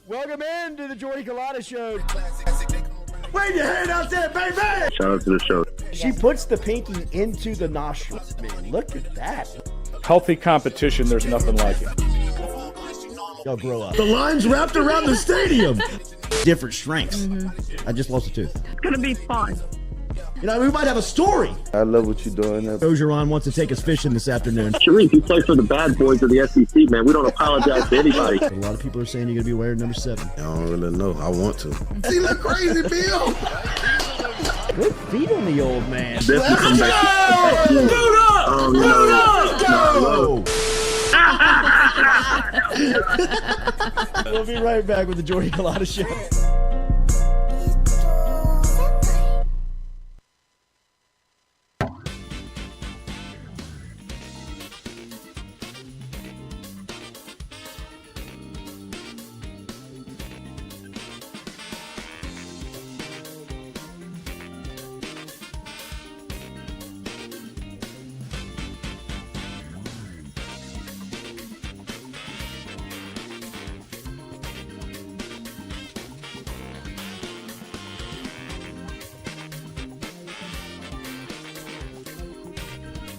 Welcome into the Jordy Culotta Show. Wave your hand out there, baby! Shout out to the show. She puts the pinky into the nostril. Man, look at that. Healthy competition, there's nothing like it. Y'all grow up. The line's wrapped around the stadium. Different strengths. I just lost a tooth. It's gonna be fun. You know, we might have a story. I love what you're doing. Ogeron wants to take us fishing this afternoon. Sharif, you play for the bad boys of the SEC, man. We don't apologize to anybody. A lot of people are saying you're going to be wearing number 7. I don't really know. I want to. He look crazy, Bill. Good feet on the old man. Let's go! Go! We'll be right back with the Jordy Culotta Show.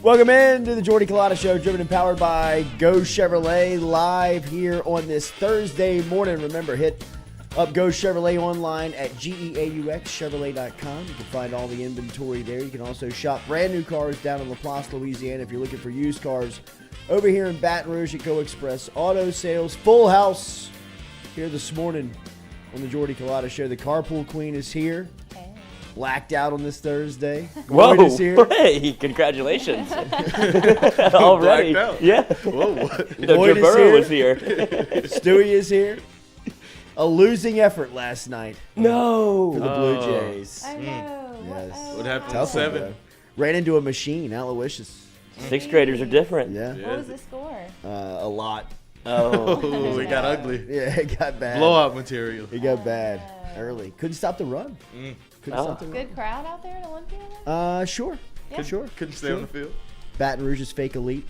Welcome into the Jordy Culotta Show, driven and powered by Go Chevrolet, live here on this Thursday morning. Remember, hit up Go Chevrolet online at GEAUXChevrolet.com. You can find all the inventory there. You can also shop brand new cars down in LaPlace, Louisiana. If you're looking for used cars over here in Baton Rouge at Go Express Auto Sales. Full house here this morning on the Jordy Culotta Show. The Carpool Queen is here. Blacked out on this Thursday. Whoa! Lloyd is here. Hey, congratulations! Already, yeah. Whoa. Lloyd Joe is Burrow here. was here. Stewie is here. A losing effort last night No. for the Blue Jays. I know. Yes. What happened? Tough one, 7. though. Ran into a machine. Aloysius. Sixth graders are different. Yeah. What was the score? A lot. Oh. Oh, it got ugly. Yeah, it got bad. Blowout material. It got bad early. Couldn't stop the run. Couldn't stop the run. Good crowd out there at Olympia? Sure. Yeah. Sure. Couldn't stay on the field. Baton Rouge's fake elite.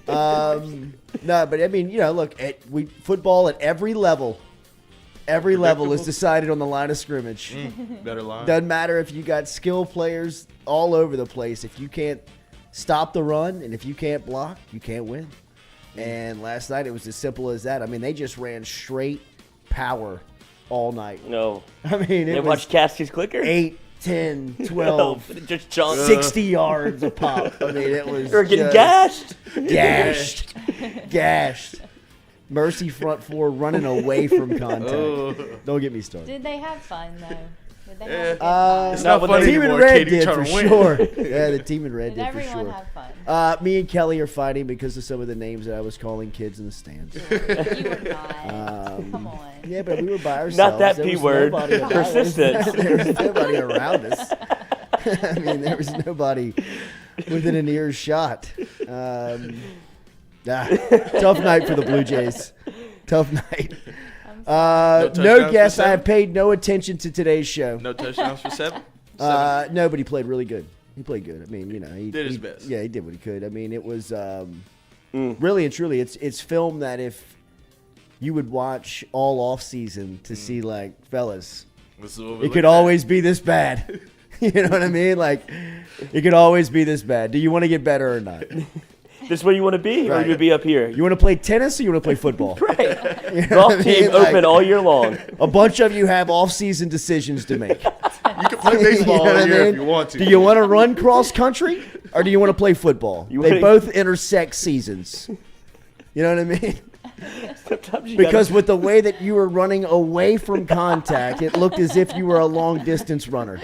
No, but I mean, you know, look, football at every level is decided on the line of scrimmage. Better line. Doesn't matter if you got skill players all over the place. If you can't stop the run and if you can't block, you can't win. And last night it was as simple as that. I mean, they just ran straight power all night. No. I mean, They it was watched Cassie's clicker. 8, 10, 12, Just chunk. 60 yards a pop. I mean, it was They're getting just gashed. gashed. Mercy front four running away from contact. Oh. Don't get me started. Did they have fun, though? Did they have a good time? It's No, not but funny the team in anymore. red Katie did trying for to win. sure. Yeah, the team in red Did did for everyone sure. have fun? Me and Kelly are fighting because of some of the names that I was calling kids in the stands. You were not. Come on. Yeah, but we were by ourselves. Not that There P was word. nobody around us. Persistence. There was nobody around us. I mean, there was nobody within an earshot. Tough night for the Blue Jays. Tough night. No No touchdowns guess. for I have seven? paid no attention to today's show. No touchdowns for seven. No, but he played really good. He played good. I mean, he Did his best. Yeah, he did what he could. I mean, it was really and truly, it's film that if you would watch all off season to see, like, fellas, This is what we're it looking could at. always be this bad. You know what I mean? Like, it could always be this bad. Do you want to get better or not? This is where you want to be, or Right. you be up here? You want to play tennis or you want to play football? Right. You know Golf what I team mean? Like, open all year long. a bunch of you have off-season decisions to make. You can play baseball You know all what I year mean? if you want to. Do you want to run cross country or do you want to play football? You They wanna- both intersect seasons. You know what I mean? Sometimes you Because gotta, with the way that you were running away from contact, it looked as if you were a long-distance runner.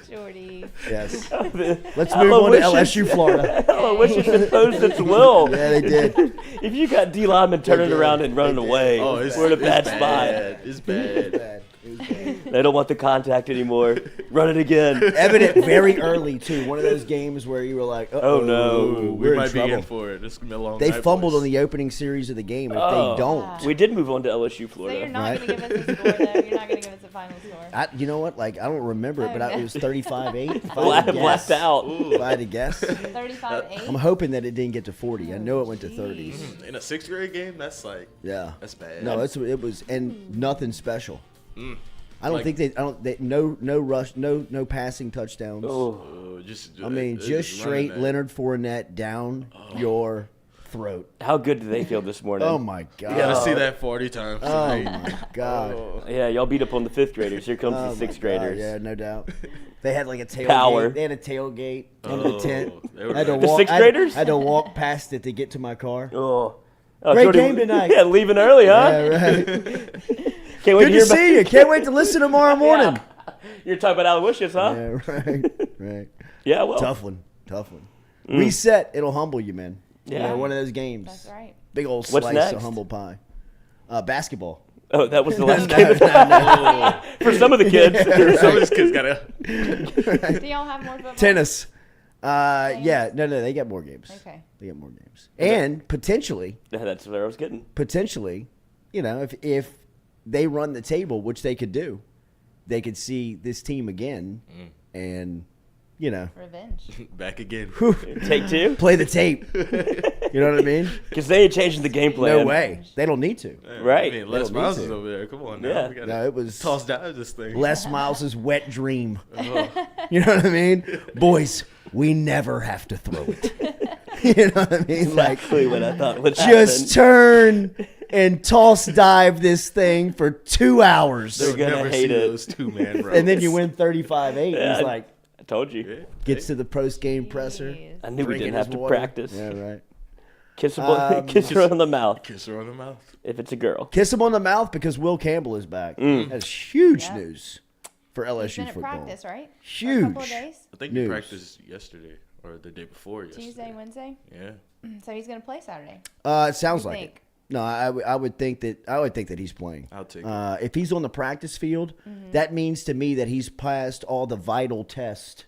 Jordy. Yes. Let's Let's move on to LSU, Florida. I wish it imposed its will. Yeah, they did. If you got D lineman turning around and running away, Oh, it's, we're in a bad it's spot. It's bad. Bad. It was bad. They don't want the contact anymore. Run it again. Evident very early, too. One of those games where you were like, Oh, no. Ooh, we're we in might be trouble. in for it. This is gonna be a long They night, fumbled boys. on the opening series of the game. If Oh. they don't, We did move on to LSU, So you're Florida. not Right. going to give us a score, though? You're not going to give us a final score? you know what? Like, I don't remember it, but it was 35-8. If I had to Blacked guess. out. If I had to guess. 35-8? I'm hoping that it didn't get to 40. I know it went to 30s. In a sixth grade game, that's like Yeah. that's bad. No, it was and nothing special. I don't Like- think they no rush, no passing touchdowns. Oh, Oh, just I mean, just running straight that. Leonard Fournette down your throat. how good did they feel this morning? Oh my god. You gotta see that 40 times. Oh tonight. my god. Yeah, y'all beat up on the fifth graders. Here comes Oh, the my sixth God, graders. Yeah, no doubt. They had like a tailgate. Power. They had a tailgate under the tent. they were I had to ready. The walk- sixth I- graders? I had to walk past it to get to my car. Oh. Great game tonight. Yeah, leaving early, huh? Yeah, right. Can't wait Good hear to see you. Can't wait to listen tomorrow morning. Yeah. You're talking about Aloysius, huh? Yeah, right. Right. Yeah, well. Tough one. Reset. It'll humble you, man. You Yeah. know, one of those games. That's right. Big old What's slice next? of humble pie. Basketball. Oh, that was the last game. For some of the kids. Some of these kids gotta. Do y'all have more football? Tennis. Yeah. No, they got more games. Okay. They got more games. And potentially, That's what I was getting. you know, if they run the table, which they could do, they could see this team again and, you know, Revenge. Back again. Take two? play the tape. You know what I mean? Because they ain't changing the game plan. No way. They don't need to. Right. I mean, Les They don't need Miles to. is over there. Come on now. Yeah. We gotta No, it was toss down this thing. Les Miles's wet dream. You know what I mean? Boys, we never have to throw it. You know what I mean? Like, Exactly what I thought would just happen. turn and toss dive this thing for 2 hours. They're gonna Never hate see it. those two-man runs. And then you win 35-8. Yeah, He's like, I told you. gets to the post-game presser. Jeez. I knew we drinking didn't have his to water. practice. Yeah, right. Kiss her on the mouth Kiss her on the mouth. if it's a girl. Kiss him on the mouth because Will Campbell is back. That's huge Yeah. news for He's LSU been at football. practice, right? For a Huge. couple of days? I think News. he practiced yesterday or the day before yesterday. Tuesday, Wednesday? Yeah. So he's going to play Saturday. It sounds What like do you it. think? No, I would think that he's playing. I'll take it. If he's on the practice field, that means to me that he's passed all the vital tests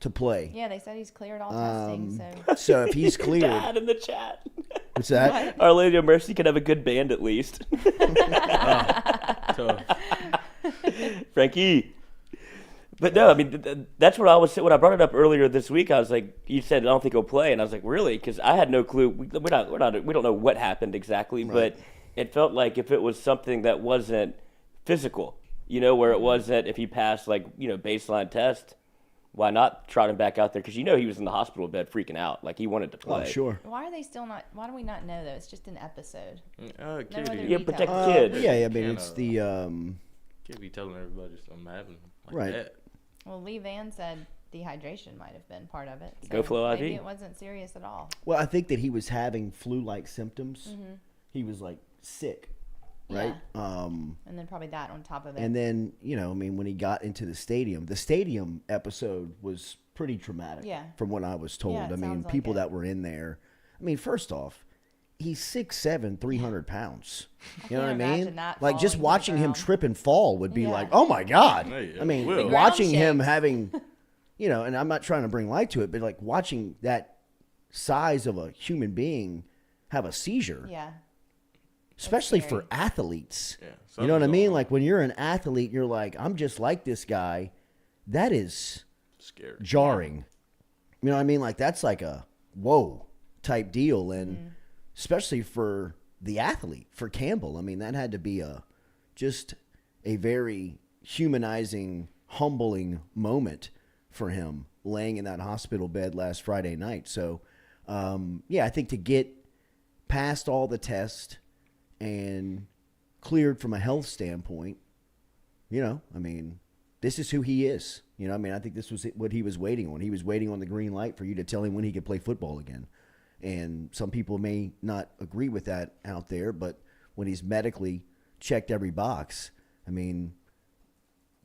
to play. Yeah, they said he's cleared all testing, so. So if he's cleared, Dad in the chat. what's that? Our Lady of Mercy can have a good band at least. Tough. Frankie. But no, I mean that's what I was when I brought it up earlier this week. I was like, you said I don't think he'll play, and I was like, really? Because I had no clue. We don't know what happened exactly, but it felt like if it was something that wasn't physical, you know, where it wasn't if he passed like baseline test, why not trot him back out there? Because he was in the hospital bed freaking out, like he wanted to play. Oh, sure. Why are they still not? Why do we not know though? It's just an episode. Oh, No other Yeah, protect the details. kids. Yeah, I mean Yeah, it's no. the Can't be telling everybody something happened like Right. that. Well, Lee Van said dehydration might have been part of it. So Go Flow IV. Maybe it wasn't serious at all. well, I think that he was having flu-like symptoms. He was like sick, right? And then probably that on top of it. And then I mean, when he got into the stadium episode was pretty traumatic. Yeah. From what I was told. Yeah, it I mean, sounds like people it. that were in there. I mean, first off, he's 6'7", 300 pounds. You know what I can't mean? imagine that Like falling just to the watching him ground. trip and fall would be Yeah. like, oh my God. Yeah, I mean, will. The watching ground him shakes. having, and I'm not trying to bring light to it, but like watching that size of a human being have a seizure. yeah. especially scary. for athletes. Yeah, You know what I something's mean? going on. Like when you're an athlete, you're like, I'm just like this guy. That is Scary. jarring. You know what I mean? Like that's like a whoa type deal. And especially for the athlete, for Campbell, I mean, that had to be just a very humanizing, humbling moment for him laying in that hospital bed last Friday night. So, I think to get past all the tests and cleared from a health standpoint, I mean, this is who he is. I think this was what he was waiting on. He was waiting on the green light for you to tell him when he could play football again. And some people may not agree with that out there, but when he's medically checked every box, I mean,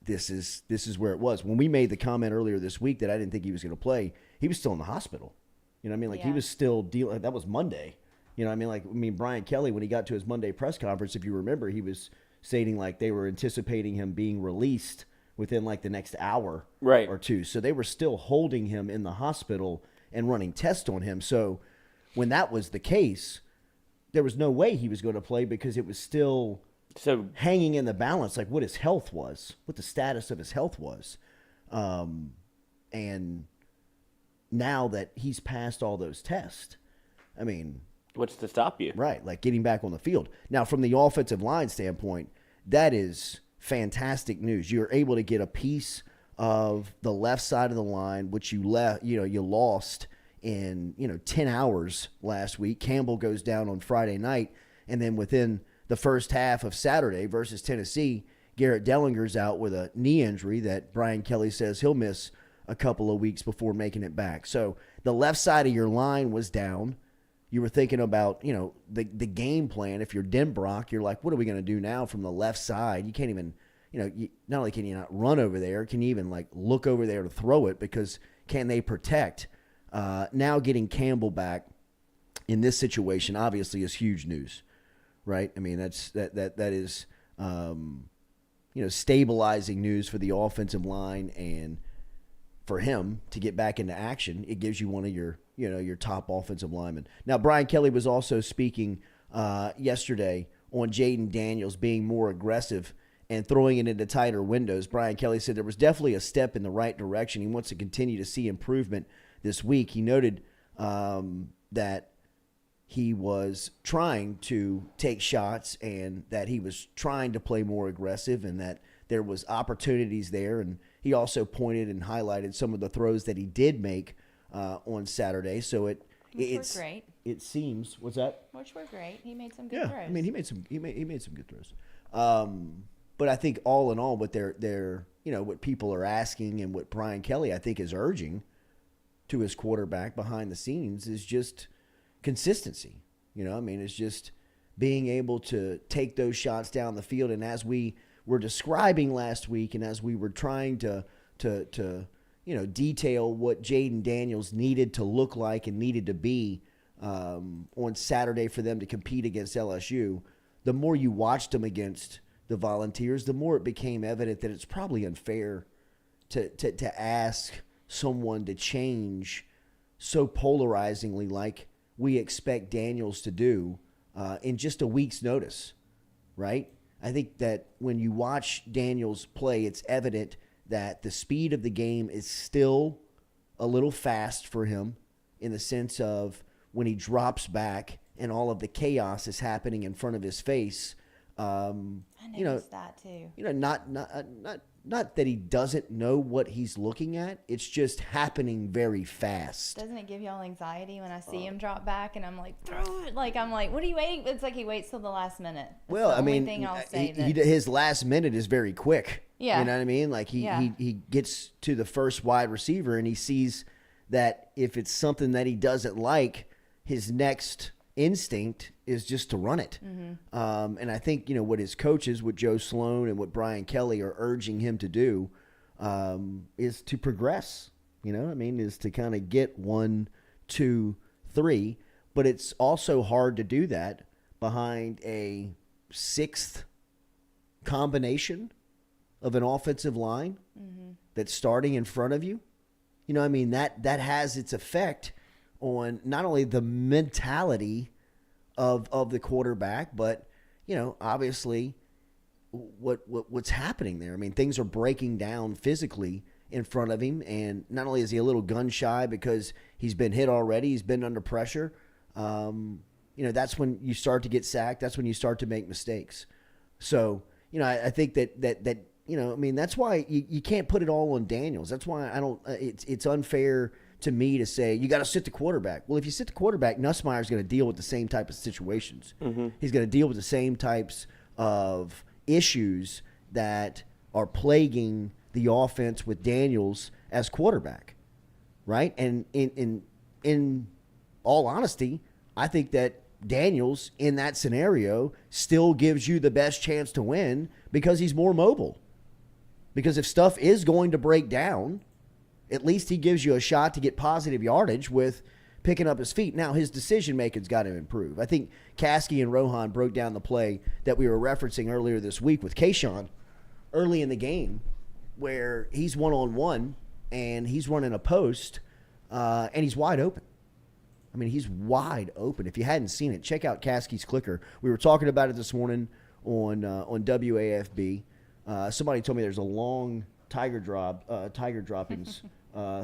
this is where it was. When we made the comment earlier this week that I didn't think he was going to play, he was still in the hospital. You know what I mean? Like he was still dealing. That was Monday. You know what I mean? Like, Brian Kelly, when he got to his Monday press conference, if you remember, he was stating like they were anticipating him being released within like the next hour or two. So they were still holding him in the hospital and running tests on him. So when that was the case, there was no way he was going to play because it was still hanging in the balance, like what his health was, what the status of his health was. And now that he's passed all those tests, I mean, what's to stop you? Right, like getting back on the field. Now, from the offensive line standpoint, that is fantastic news. You're able to get a piece of the left side of the line, which you lost in 10 hours last week. Campbell goes down on Friday night, and then within the first half of Saturday versus Tennessee, Garrett Dellinger's out with a knee injury that Brian Kelly says he'll miss a couple of weeks before making it back. So the left side of your line was down. You were thinking about, the game plan. If you're Denbrock, you're like, what are we going to do now from the left side? You can't even, not only can you not run over there, can you even like look over there to throw it because can they protect? Now getting Campbell back in this situation obviously is huge news, right? I mean, that is, stabilizing news for the offensive line, and for him to get back into action, it gives you one of your top offensive linemen. Now, Brian Kelly was also speaking yesterday on Jaden Daniels being more aggressive and throwing it into tighter windows. Brian Kelly said there was definitely a step in the right direction. He wants to continue to see improvement this week. He noted that he was trying to take shots and that he was trying to play more aggressive and that there was opportunities there. And he also pointed and highlighted some of the throws that he did make on Saturday. So Which were great. It seems. What's that? Which were great. He made some good throws. I mean, he made some good throws. But I think all in all, what they're what people are asking and what Brian Kelly I think is urging to his quarterback behind the scenes is just consistency. It's just being able to take those shots down the field. And as we were describing last week, and as we were trying to detail what Jaden Daniels needed to look like and needed to be on Saturday for them to compete against LSU, the more you watched them against the Volunteers, the more it became evident that it's probably unfair to ask someone to change so polarizingly like we expect Daniels to do in just a week's notice, right? I think that when you watch Daniels play, it's evident that the speed of the game is still a little fast for him in the sense of when he drops back and all of the chaos is happening in front of his face. I noticed that too. Not that he doesn't know what he's looking at. It's just happening very fast. Doesn't it give y'all anxiety when I see him drop back and I'm like, throw it? Like, I'm like, what are you waiting? It's like he waits till the last minute. That's the only thing I'll say his last minute is very quick. Yeah. You know what I mean? Like he gets to the first wide receiver and he sees that if it's something that he doesn't like, his next instinct is just to run it. Mm-hmm. And I think, what his coaches, what Joe Sloan and what Brian Kelly are urging him to do is to progress, is to kind of get 1, 2, 3. But it's also hard to do that behind a sixth combination of an offensive line that's starting in front of you. That has its effect on not only the mentality of the quarterback, but obviously what's happening there. I mean, things are breaking down physically in front of him, and not only is he a little gun shy because he's been hit already, he's been under pressure. That's when you start to get sacked. That's when you start to make mistakes. So, I think that that's why you can't put it all on Daniels. That's why I don't. It's unfair to me to say you got to sit the quarterback. Well, if you sit the quarterback, Nussmeier's going to deal with the same type of situations. Mm-hmm. He's going to deal with the same types of issues that are plaguing the offense with Daniels as quarterback, right? And in all honesty, I think that Daniels in that scenario still gives you the best chance to win because he's more mobile. Because if stuff is going to break down, at least he gives you a shot to get positive yardage with picking up his feet. Now, his decision-making's got to improve. I think Caskey and Rohan broke down the play that we were referencing earlier this week with Kayshawn early in the game where he's one-on-one and he's running a post and he's wide open. I mean, he's wide open. If you hadn't seen it, check out Caskey's clicker. We were talking about it this morning on WAFB. Somebody told me there's a long tiger droppings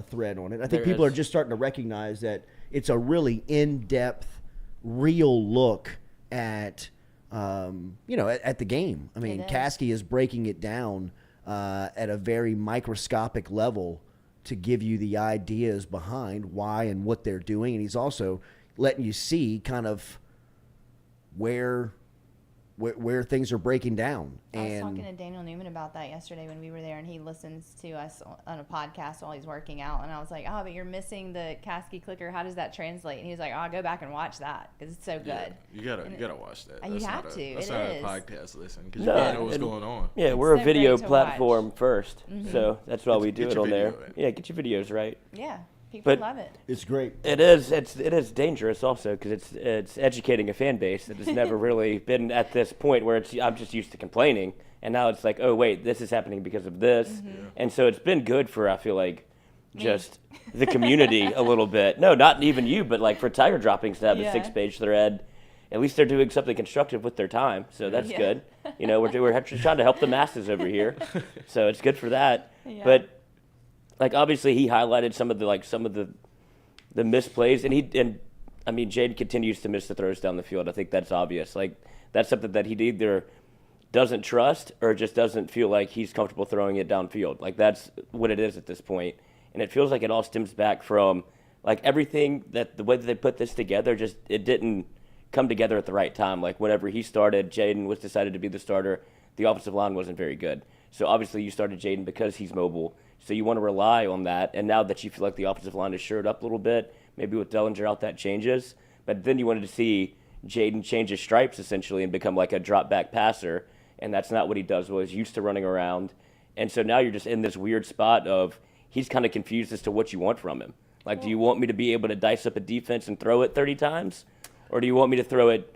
thread on it. I think people are just starting to recognize that it's a really in-depth, real look at at the game. I mean, Caskey is breaking it down at a very microscopic level to give you the ideas behind why and what they're doing, and he's also letting you see kind of where things are breaking down. I was talking to Daniel Newman about that yesterday when we were there, and he listens to us on a podcast while he's working out. And I was like, "Oh, but you're missing the Caskey clicker. How does that translate?" And he was like, "Oh, I'll go back and watch that because it's so good." Yeah, you gotta watch that. You have to. That's it not is. a podcast listen because you gotta know what's going on. Yeah, we're a video platform first, so that's why we do it on there. Yeah, get your videos right. Yeah. People love it. It's great. It is. It is dangerous also because it's educating a fan base that has never really been at this point where I'm just used to complaining, and now it's like, oh wait, this is happening because of this, and so it's been good for I feel like just the community a little bit. No, not even you, but like for Tiger Droppings to have a 6-page thread, at least they're doing something constructive with their time, so that's good. We're trying to help the masses over here, so it's good for that. Yeah. But like obviously he highlighted some of the misplays, and I mean Jade continues to miss the throws down the field. I think that's obvious. Like that's something that he either doesn't trust or just doesn't feel like he's comfortable throwing it downfield. Like that's what it is at this point. And it feels like it all stems back from like everything that the way that they put this together, just it didn't come together at the right time. Like whenever he started, Jaden was decided to be the starter. The offensive line wasn't very good. So obviously you started Jaden because he's mobile. So you want to rely on that. And now that you feel like the offensive line is shored up a little bit, maybe with Dellinger out that changes. But then you wanted to see Jaden change his stripes essentially and become like a drop back passer. And that's not what he does. Well, he's used to running around. And so now you're just in this weird spot of he's kind of confused as to what you want from him. Like, do you want me to be able to dice up a defense and throw it 30 times? Or do you want me to throw it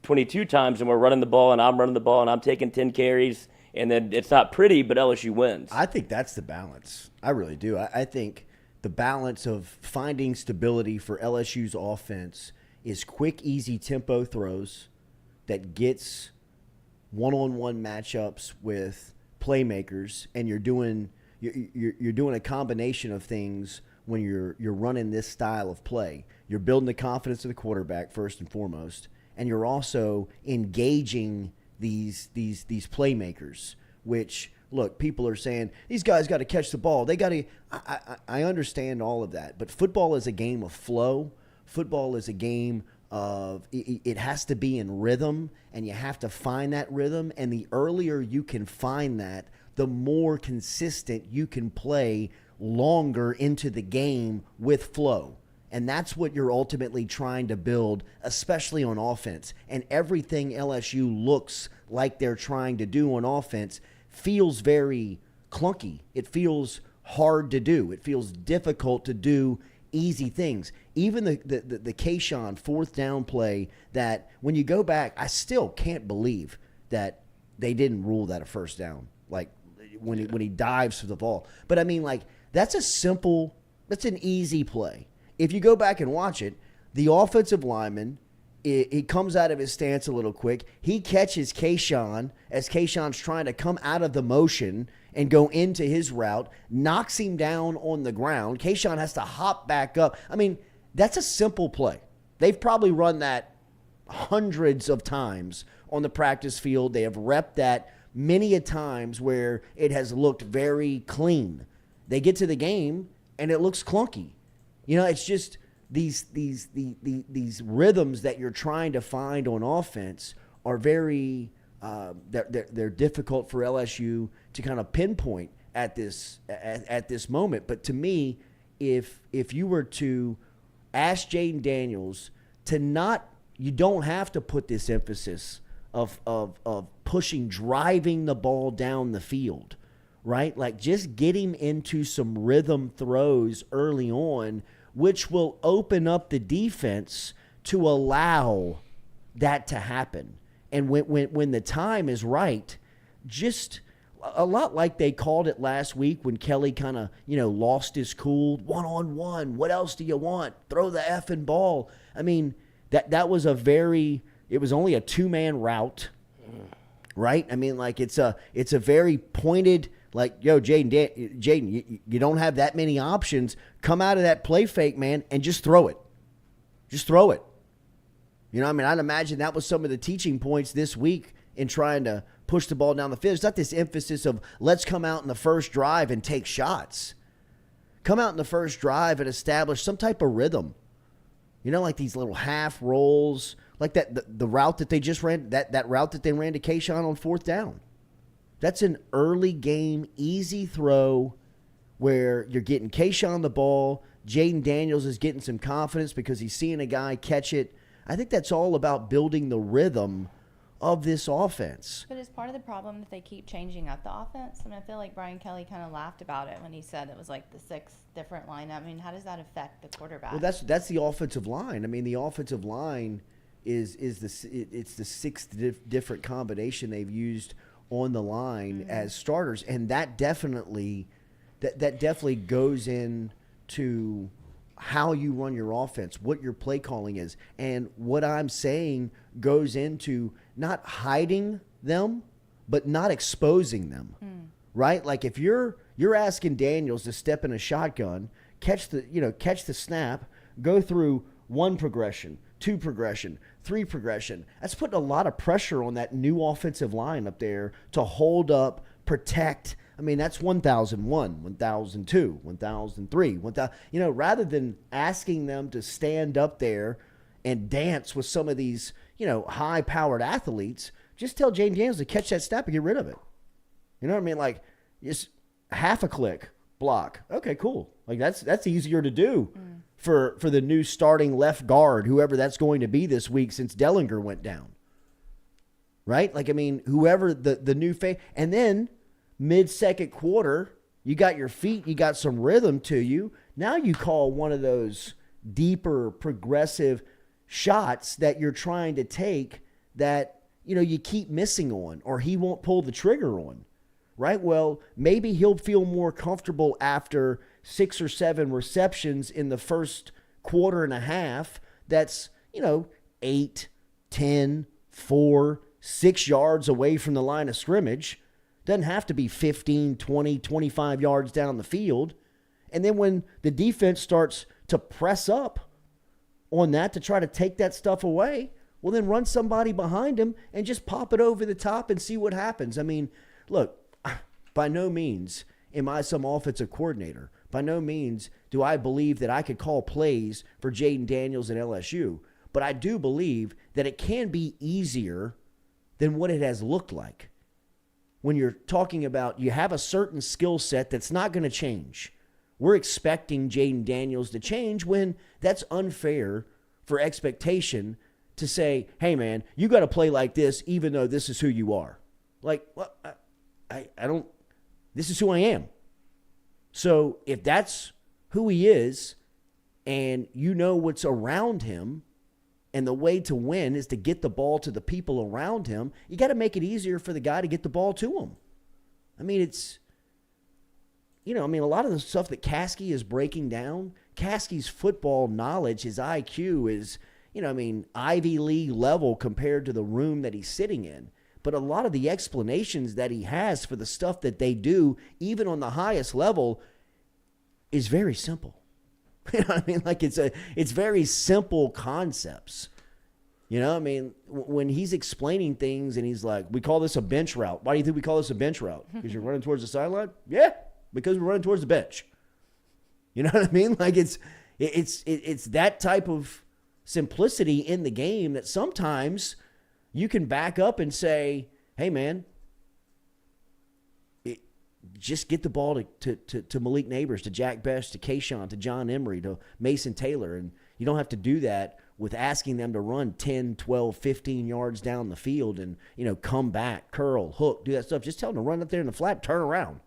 22 times and we're running the ball and I'm taking 10 carries and then it's not pretty, but LSU wins? I think that's the balance. I really do. I think the balance of finding stability for LSU's offense is quick, easy tempo throws that gets one-on-one matchups with playmakers, and you're doing a combination of things when you're running this style of play. You're building the confidence of the quarterback first and foremost, and you're also engaging these playmakers, which, look, people are saying these guys got to catch the ball. They got to I understand all of that, but football is a game of flow. Football is a game of it has to be in rhythm, and you have to find that rhythm, and the earlier you can find that, the more consistent you can play longer into the game with flow. And that's what you're ultimately trying to build, especially on offense. And everything LSU looks like they're trying to do on offense feels very clunky. It feels hard to do. It feels difficult to do easy things. Even the Kayshawn fourth down play that when you go back, I still can't believe that they didn't rule that a first down. Like when he dives for the ball. But I mean, like, that's an easy play. If you go back and watch it, the offensive lineman he comes out of his stance a little quick. He catches Kayshawn as Kayshawn's trying to come out of the motion and go into his route, knocks him down on the ground. Kayshawn has to hop back up. I mean, that's a simple play. They've probably run that hundreds of times on the practice field. They have repped that many a times where it has looked very clean. They get to the game and it looks clunky. You know, it's just these rhythms that you're trying to find on offense are very they're difficult for LSU to kind of pinpoint at this moment. But to me, if you were to ask Jaden Daniels to not, you don't have to put this emphasis of pushing, driving the ball down the field, right? Like just get him into some rhythm throws early on, which will open up the defense to allow that to happen. And when the time is right, just a lot like they called it last week when Kelly kind of, lost his cool, one-on-one. What else do you want? Throw the effing ball. I mean, that was it was only a two-man route, right? I mean, like it's a very pointed, like, yo, Jaden, you don't have that many options. Come out of that play fake, man, and just throw it. Just throw it. I mean, I'd imagine that was some of the teaching points this week in trying to push the ball down the field. It's not this emphasis of let's come out in the first drive and take shots. Come out in the first drive and establish some type of rhythm. Like these little half rolls, like the route that they just ran, that route that they ran to Kayshawn on fourth down. That's an early game, easy throw where you're getting Kayshawn the ball. Jaden Daniels is getting some confidence because he's seeing a guy catch it. I think that's all about building the rhythm of this offense. But is part of the problem that they keep changing up the offense? I mean, I feel like Brian Kelly kind of laughed about it when he said it was like the sixth different lineup. I mean, how does that affect the quarterback? Well, that's the offensive line. I mean, the offensive line is the sixth different combination they've used on the line as starters, and that definitely goes into how you run your offense, what your play calling is. And what I'm saying goes into not hiding them, but not exposing them, right? Like if you're asking Daniels to step in a shotgun, catch the snap, go through one progression, two progression, three progression. That's putting a lot of pressure on that new offensive line up there to hold up, protect. I mean, that's 1,001, 1,002, 1,003, 1,000. Rather than asking them to stand up there and dance with some of these, high-powered athletes, just tell Jaden Daniels to catch that snap and get rid of it. You know what I mean? Like, just half a click block. Okay, cool. Like that's easier to do for the new starting left guard, whoever that's going to be this week since Dellinger went down. Right? Like, I mean, whoever the new face, and then mid-second quarter, you got your feet, you got some rhythm to you. Now you call one of those deeper, progressive shots that you're trying to take that, you keep missing on or he won't pull the trigger on, right? Well, maybe he'll feel more comfortable after 6 or 7 receptions in the first quarter and a half. That's, 8, 10, 4, 6 yards away from the line of scrimmage. Doesn't have to be 15, 20, 25 yards down the field. And then when the defense starts to press up on that to try to take that stuff away, well, then run somebody behind him and just pop it over the top and see what happens. I mean, look, by no means am I some offensive coordinator. By no means do I believe that I could call plays for Jaden Daniels and LSU. But I do believe that it can be easier than what it has looked like. When you're talking about you have a certain skill set that's not going to change. We're expecting Jaden Daniels to change when that's unfair for expectation to say, hey, man, you got to play like this even though this is who you are. Like, well, I don't – this is who I am. So if that's who he is and you know what's around him and the way to win is to get the ball to the people around him, you got to make it easier for the guy to get the ball to him. I mean, it's – a lot of the stuff that Caskey is breaking down, Caskey's football knowledge, his IQ is Ivy League level compared to the room that he's sitting in. But a lot of the explanations that he has for the stuff that they do, even on the highest level, is very simple. You know what I mean? Like it's very simple concepts. You know, I mean, when he's explaining things and he's like, we call this a bench route. Why do you think we call this a bench route? Because you're running towards the sideline? Yeah, because we're running towards the bench. You know what I mean? Like it's that type of simplicity in the game that sometimes you can back up and say, hey, man, just get the ball to Malik Neighbors, to Jack Best, to Kayshawn, to John Emery, to Mason Taylor. And you don't have to do that with asking them to run 10, 12, 15 yards down the field and, come back, curl, hook, do that stuff. Just tell them to run up there in the flat, turn around.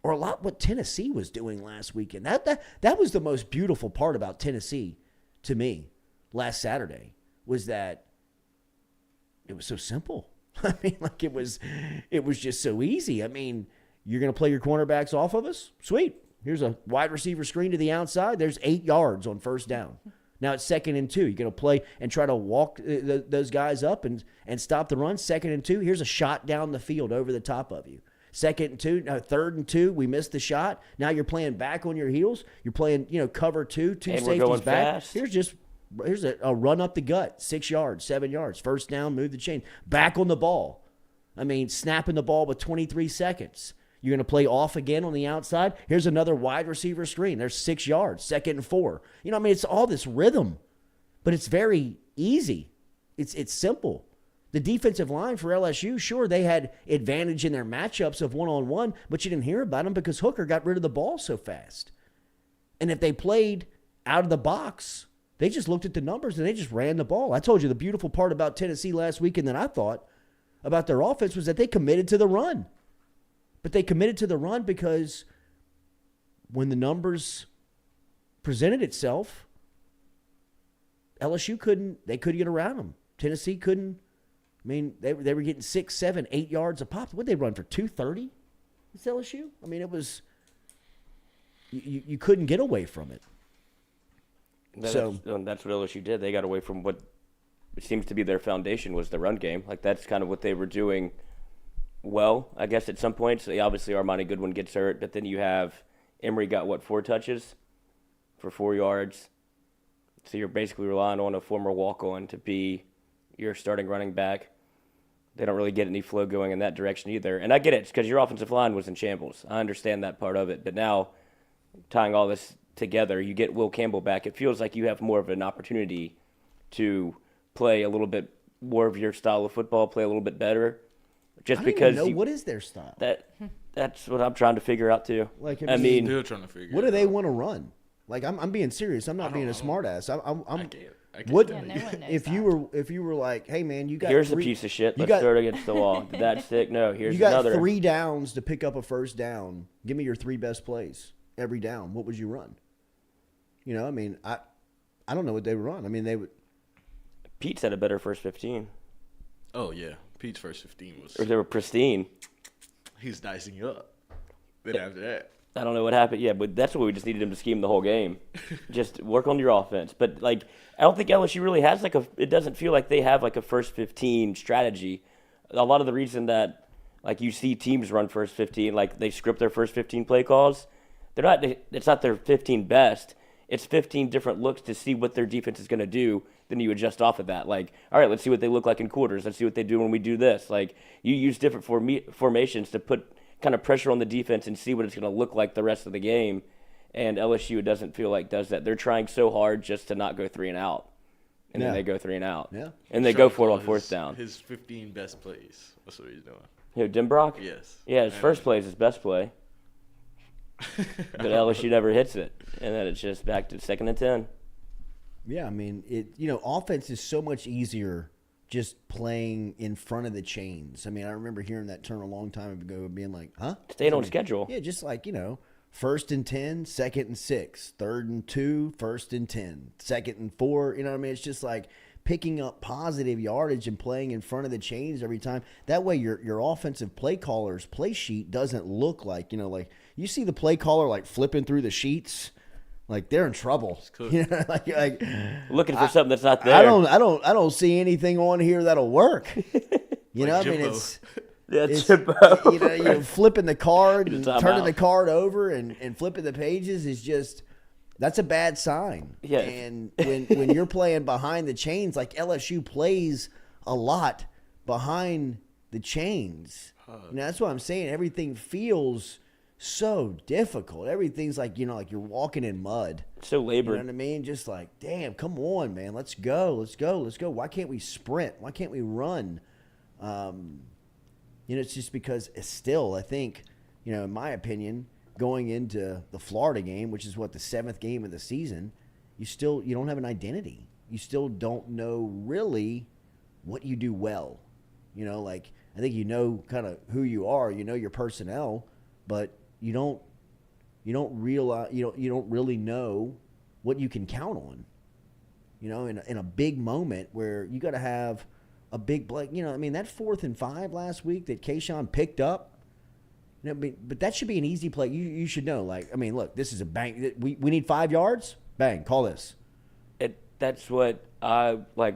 Or a lot what Tennessee was doing last weekend. That was the most beautiful part about Tennessee to me last Saturday, was that it was so simple. I mean, like it was just so easy. I mean, you're going to play your cornerbacks off of us? Sweet. Here's a wide receiver screen to the outside. There's 8 yards on first down. Now it's 2nd and 2. You're going to play and try to walk those guys up and stop the run. 2nd and 2. Here's a shot down the field over the top of you. 2nd and 2. No, 3rd and 2. We missed the shot. Now you're playing back on your heels. You're playing, cover 2 and safeties back. Fast. Here's a run up the gut, 6 yards, 7 yards. First down, move the chain. Back on the ball. I mean, snapping the ball with 23 seconds. You're going to play off again on the outside. Here's another wide receiver screen. There's 6 yards, 2nd and 4. It's all this rhythm, but it's very easy. It's simple. The defensive line for LSU, sure, they had advantage in their matchups of one-on-one, but you didn't hear about them because Hooker got rid of the ball so fast. And if they played out of the box, they just looked at the numbers and they just ran the ball. I told you the beautiful part about Tennessee last weekend that I thought about their offense was that they committed to the run. But they committed to the run because when the numbers presented itself, LSU couldn't get around them. Tennessee couldn't. I mean, they were getting 6, 7, 8 yards a pop. What'd they run for, 230? It's LSU? I mean, it was you couldn't get away from it. That's what LSU did. They got away from what seems to be their foundation, was the run game. Like, that's kind of what they were doing well, I guess, at some points. Obviously, Armani Goodwin gets hurt, but then you have Emery got, 4 touches for 4 yards. So you're basically relying on a former walk-on to be your starting running back. They don't really get any flow going in that direction either. And I get it, because your offensive line was in shambles. I understand that part of it. But now, tying all this together, you get Will Campbell back. It feels like you have more of an opportunity to play a little bit more of your style of football, play a little bit better. Just because what is their style? That's what I'm trying to figure out too. Like, I mean, still trying to figure. What do they want to run? Like, I'm being serious. I'm not being a smartass. I can't what Yeah, no one knows if you were like, hey man, you got here's 3, a piece of shit. Let's throw it against the wall. Did that stick? No. Here's you got another. 3 downs to pick up a first down. Give me your 3 best plays every down. What would you run? I mean, I don't know what they would run. I mean, they would. Pete's had a better first 15. Oh yeah, Pete's first 15 was. Or they were pristine. He's dicing you up. Then after that, I don't know what happened. Yeah, but that's what we just needed him to scheme the whole game. Just work on your offense. But, like, I don't think LSU really has, it doesn't feel like they have, a first 15 strategy. A lot of the reason that, you see teams run first 15, they script their first 15 play calls, it's not their 15 best. It's 15 different looks to see what their defense is going to do. Then you adjust off of that. All right, let's see what they look like in quarters. Let's see what they do when we do this. You use different formations to put kind of pressure on the defense and see what it's going to look like the rest of the game. And LSU, it doesn't feel like does that. They're trying so hard just to not go 3 and out. And then they go 3 and out. Yeah. And they go for it on 4th down. His 15 best plays. That's what he's doing. Denbrock? Yes. Yeah, his first play is his best play. But LSU never hits it. And then it's just back to 2nd and 10. Yeah, I mean, offense is so much easier just playing in front of the chains. I mean, I remember hearing that term a long time ago, being like, huh? Staying on schedule. Yeah, just 1st and 10, 2nd and 6, 3rd and 2, 1st and 10, 2nd and 4. You know what I mean? It's just picking up positive yardage and playing in front of the chains every time. That way your offensive play caller's play sheet doesn't look like you see the play caller flipping through the sheets like they're in trouble. You know, like looking for something that's not there. I don't see anything on here that'll work. You know, I mean, Jimbo. it's Jimbo. you're flipping the card and Time turning out. the card over and flipping the pages is just that's a bad sign. Yeah. And when you're playing behind the chains, like LSU plays a lot behind the chains. You know, that's what I'm saying. Everything feels so difficult. Everything's like, you know, like you're walking in mud. So You labored. know what I mean? Just like, damn, come on, man. Let's go. Let's go. Let's go. Why can't we sprint? Why can't we run? You know, it's just because it's still, I think, you know, in my opinion, going into the Florida game, which is what, the 7th game of the season, you don't have an identity. You still don't know really what you do well. You know, like, I think you know kind of who you are, you know your personnel, but you don't realize, you don't really know what you can count on. You know, in a big moment where you got to have a big play. You know, I mean, that 4th and 5 last week that Kayshawn picked up, you know, but that should be an easy play. You should know, like, I mean, look, this is a bang. We need 5 yards. Bang, call this. That's what I like.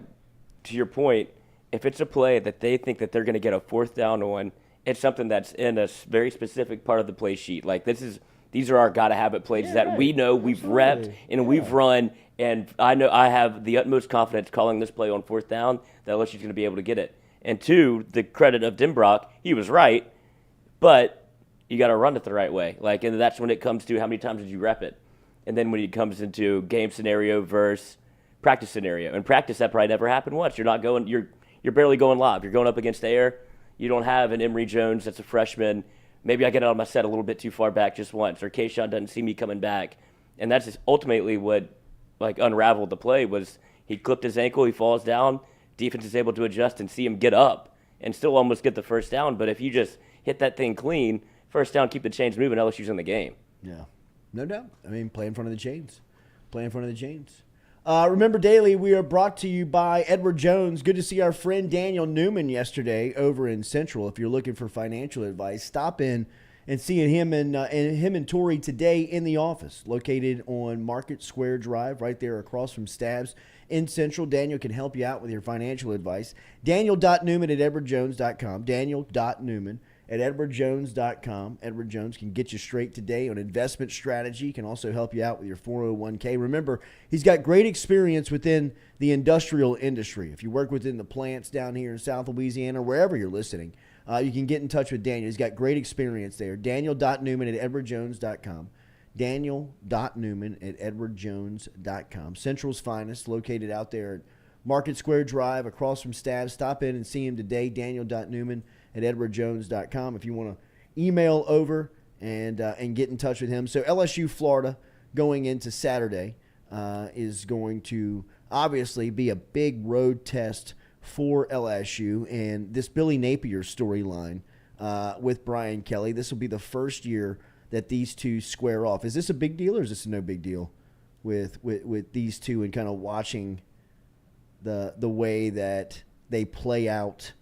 To your point, if it's a play that they think that they're going to get a 4th down on, it's something that's in a very specific part of the play sheet. Like these are our gotta have it plays that we know we've repped and we've run, and I know I have the utmost confidence calling this play on 4th down that LSU's going to be able to get it. And to the credit of Denbrock, he was right, but you got to run it the right way. Like, and that's when it comes to how many times did you rep it, and then when it comes into game scenario versus practice scenario. In practice, that probably never happened once. You're not going. You're barely going live. You're going up against air. You don't have an Emory Jones that's a freshman. Maybe I get out of my set a little bit too far back just once, or Kayshawn doesn't see me coming back. And that's just ultimately what like unraveled the play was he clipped his ankle, he falls down, defense is able to adjust and see him get up and still almost get the 1st down. But if you just hit that thing clean, 1st down, keep the chains moving, LSU's in the game. Yeah, no doubt. I mean, play in front of the chains. Play in front of the chains. Remember, Daily, we are brought to you by Edward Jones. Good to see our friend Daniel Newman yesterday over in Central. If you're looking for financial advice, stop in and see him and Tori today in the office, located on Market Square Drive, right there across from Stabs in Central. Daniel can help you out with your financial advice. Daniel.Newman at edwardjones.com. Daniel.Newman at edwardjones.com. Edward Jones can get you straight today on investment strategy. He can also help you out with your 401k. Remember, he's got great experience within the industrial industry. If you work within the plants down here in South Louisiana, wherever you're listening, you can get in touch with Daniel. He's got great experience there. Daniel.Newman at edwardjones.com. Daniel.Newman at edwardjones.com. Central's finest, located out there at Market Square Drive across from Stabs. Stop in and see him today. Daniel.Newman at edwardjones.com if you want to email over and get in touch with him. So LSU Florida going into Saturday is going to obviously be a big road test for LSU, and this Billy Napier storyline with Brian Kelly. This will be the first year that these two square off. Is this a big deal or is this no big deal with these two and kind of watching the way that they play out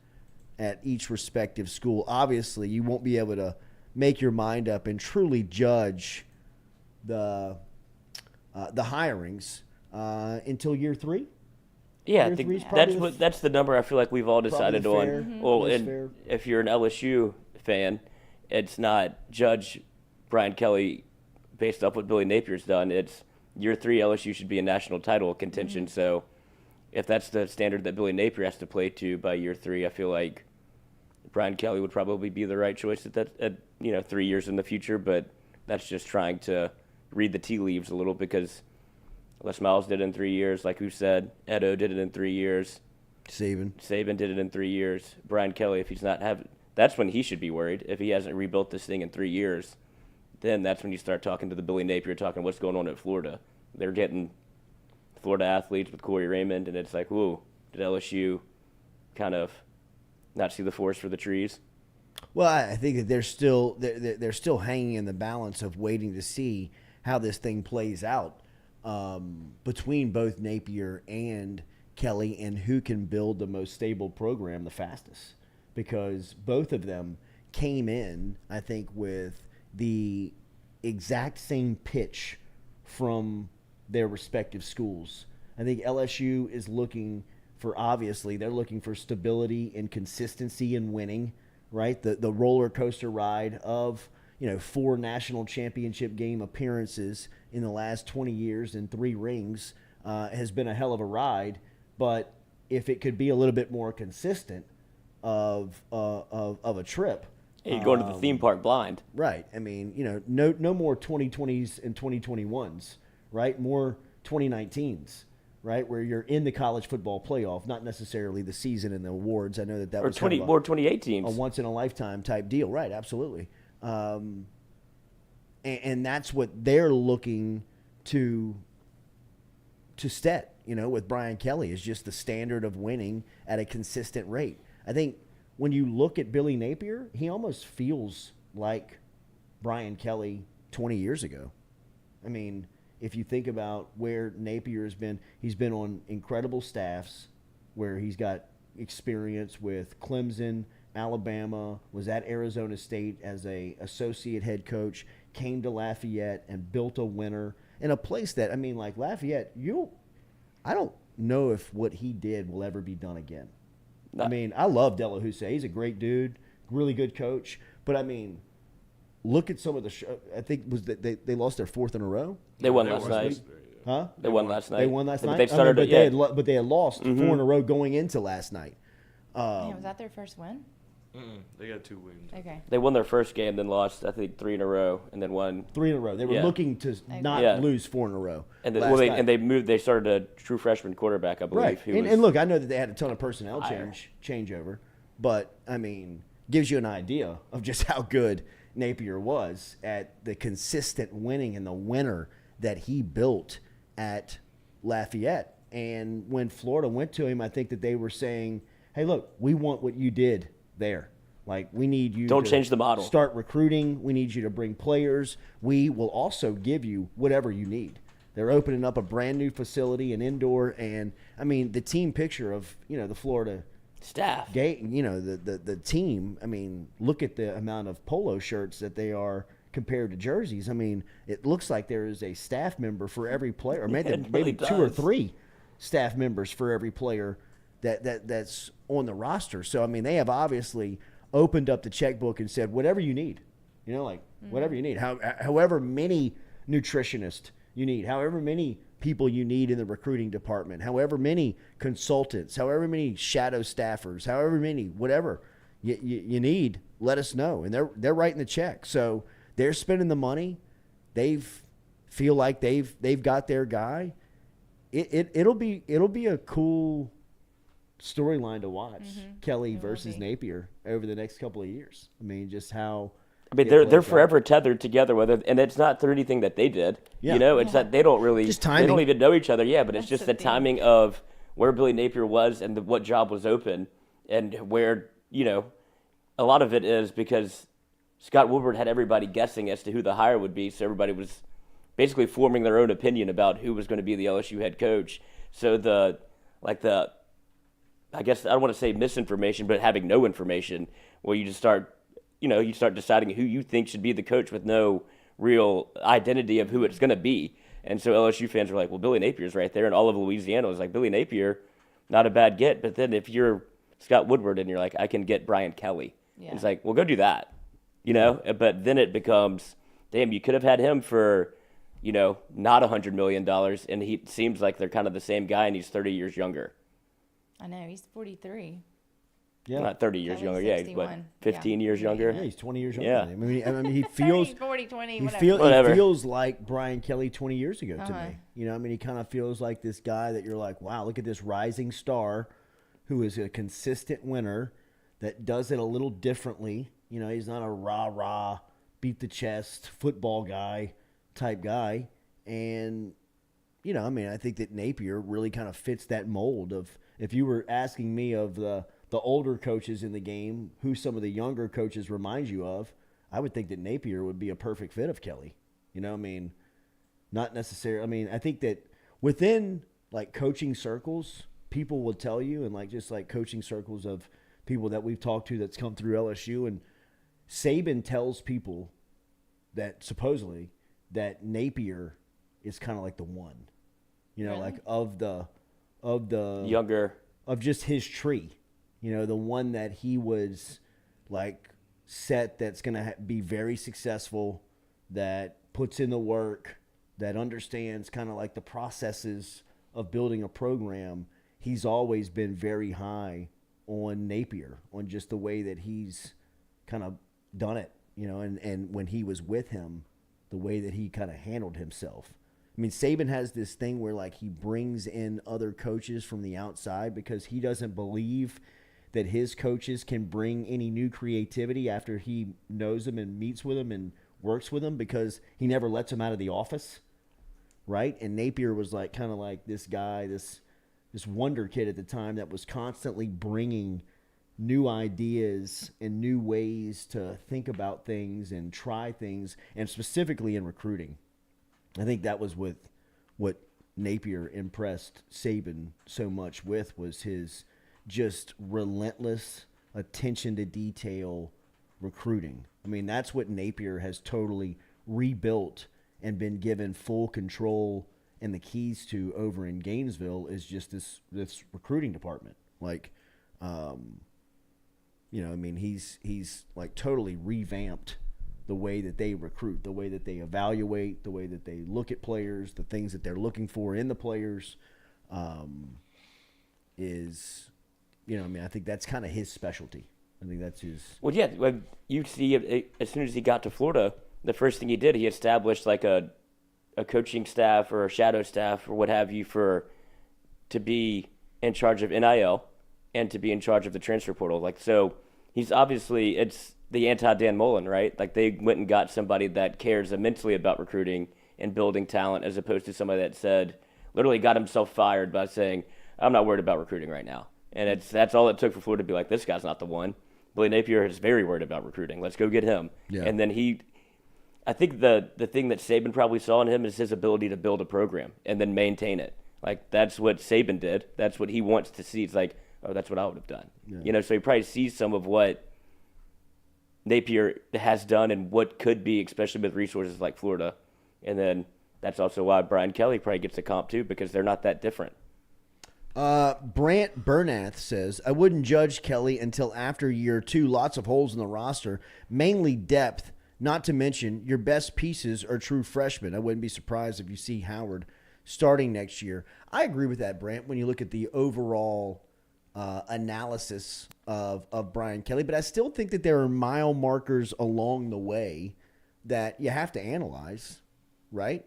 at each respective school? Obviously, you won't be able to make your mind up and truly judge the hirings until year 3. Yeah, Year I think three's probably that's the number I feel like we've all decided fair. on. Mhm. Well, That's and fair. if you're an LSU fan, it's not judge Brian Kelly based off what Billy Napier's done. It's year 3, LSU should be in national title contention. So if that's the standard that Billy Napier has to play to by year 3, I feel like Brian Kelly would probably be the right choice at 3 years in the future. But that's just trying to read the tea leaves a little, because Les Miles did it in 3 years, like we said. Edo did it in 3 years. Saban did it in 3 years. Brian Kelly, if he's not that's when he should be worried. If he hasn't rebuilt this thing in 3 years, then that's when you start talking to the Billy Napier, talking what's going on at Florida. They're getting Florida athletes with Corey Raymond, and it's like, whoa, did LSU kind of not see the forest for the trees? Well, I think that they're still hanging in the balance of waiting to see how this thing plays out between both Napier and Kelly, and who can build the most stable program the fastest. Because both of them came in, I think, with the exact same pitch from their respective schools. I think LSU is looking for, obviously, they're looking for stability and consistency in winning, right? The roller coaster ride of, 4 national championship game appearances in the last 20 years and 3 rings has been a hell of a ride. But if it could be a little bit more consistent of a trip. Yeah, you're going to the theme park blind. Right. I mean, no more 2020s and 2021s, right? More 2019s. Right, where you're in the college football playoff, not necessarily the season and the awards. I know that or was 2018s, a once in a lifetime type deal. Right, absolutely. And that's what they're looking to set. With Brian Kelly, is just the standard of winning at a consistent rate. I think when you look at Billy Napier, he almost feels like Brian Kelly 20 years ago. I mean, if you think about where Napier has been, he's been on incredible staffs where he's got experience with Clemson, Alabama, was at Arizona State as a associate head coach, came to Lafayette and built a winner in a place that, like Lafayette, I don't know if what he did will ever be done again. No. I love Delahousse. He's a great dude, really good coach. But, look at some of the I think they lost their 4th in a row. They won last night. Huh? They won last night. They won last night. They started, but they had lost 4 in a row going into last night. Was that their first win? They got 2 wins. Okay. They won their first game, then lost, I think, 3 in a row, and then won 3 in a row. They were looking to not lose 4 in a row. And they moved. They started a true freshman quarterback, I believe. Right. And look, I know that they had a ton of personnel changeover, but gives you an idea of just how good Napier was at the consistent winning and the winner that he built at Lafayette. And when Florida went to him, I think that they were saying, hey, look, we want what you did there. Like, we need you to change the model. Start recruiting. We need you to bring players. We will also give you whatever you need. They're opening up a brand new facility, an indoor, and the team picture of, the Florida staff. The team, look at the amount of polo shirts that they are compared to jerseys. It looks like there is a staff member for every player, or maybe 2 or 3 staff members for every player that's on the roster. So, they have obviously opened up the checkbook and said, whatever you need, whatever you need, however many nutritionists you need, however many people you need in the recruiting department, however many consultants, however many shadow staffers, however many, whatever you need, let us know. And they're writing the check. So they're spending the money. Feel like they've got their guy. It'll be a cool storyline to watch, Kelly versus Napier over the next couple of years. Just how they're forever tethered together, and it's not through anything that they did. Yeah. It's that they don't really, just timing. They don't even know each other. Yeah, but it's That's just the timing of where Billy Napier was and what job was open, and where a lot of it is because Scott Woodward had everybody guessing as to who the hire would be, so everybody was basically forming their own opinion about who was going to be the LSU head coach. So I guess I don't want to say misinformation, but having no information, where you just start deciding who you think should be the coach with no real identity of who it's going to be. And so LSU fans are like, well, Billy Napier's right there. And all of Louisiana was like, Billy Napier, not a bad get. But then if you're Scott Woodward and you're like, I can get Brian Kelly. Yeah. It's like, well, go do that. But then it becomes, damn, you could have had him for, not $100 million. And he seems like they're kind of the same guy, and he's 30 years younger. I know, he's 43. Yeah. Not 30 years younger. Yeah, he's 15 years younger? Yeah, he's 20 years younger. Yeah. He feels 30, 40, 20, he whatever. feels like Brian Kelly 20 years ago to me. He kind of feels like this guy that you're like, wow, look at this rising star who is a consistent winner that does it a little differently. He's not a rah-rah, beat the chest, football guy type guy. And, I think that Napier really kind of fits that mold of, if you were asking me of the older coaches in the game, who some of the younger coaches remind you of, I would think that Napier would be a perfect fit of Kelly. Not necessarily. I think that within coaching circles, people will tell you, and coaching circles of people that we've talked to that's come through LSU, and Saban tells people that supposedly that Napier is kind of like the one, you know, Really? like of the Younger. of just his tree, you know, the one that he was like set that's going to be very successful, that puts in the work, that understands kind of like the processes of building a program. He's always been very high on Napier, on just the way that he's kind of done it, you know, and when he was with him, the way that he kind of handled himself. I mean, Saban has this thing where like he brings in other coaches from the outside because he doesn't believe that his coaches can bring any new creativity after he knows them and meets with them and works with them, because he never lets them out of the office, right? And Napier was like kind of like this guy, this wonder kid at the time that was constantly bringing new ideas and new ways to think about things and try things, and specifically in recruiting. I think that was with what Napier impressed Saban so much with, was his just relentless attention to detail recruiting. I mean, that's what Napier has totally rebuilt and been given full control and the keys to over in Gainesville, is just this recruiting department. Like, you know, I mean, he's like totally revamped the way that they recruit, the way that they evaluate, the way that they look at players, the things that they're looking for in the players, is, you know, I mean, I think that's kind of his specialty. I think that's his. Well, yeah, you see, as soon as he got to Florida, the first thing he did, he established like a coaching staff or a shadow staff or what have you to be in charge of NIL and to be in charge of the transfer portal. Like, so he's obviously, it's the anti-Dan Mullen, right? Like, they went and got somebody that cares immensely about recruiting and building talent, as opposed to somebody that said, literally got himself fired by saying, I'm not worried about recruiting right now. And that's all it took for Florida to be like, this guy's not the one. Billy Napier is very worried about recruiting. Let's go get him. Yeah. And then I think the thing that Saban probably saw in him is his ability to build a program and then maintain it. Like, that's what Saban did. That's what he wants to see. It's like, oh, that's what I would have done. Yeah. You know, so he probably sees some of what Napier has done and what could be, especially with resources like Florida. And then that's also why Brian Kelly probably gets a comp too, because they're not that different. Brant Bernath says, I wouldn't judge Kelly until after year 2. Lots of holes in the roster, mainly depth, not to mention your best pieces are true freshmen. I wouldn't be surprised if you see Howard starting next year. I agree with that, Brant, when you look at the overall analysis of Brian Kelly, but I still think that there are mile markers along the way that you have to analyze, right?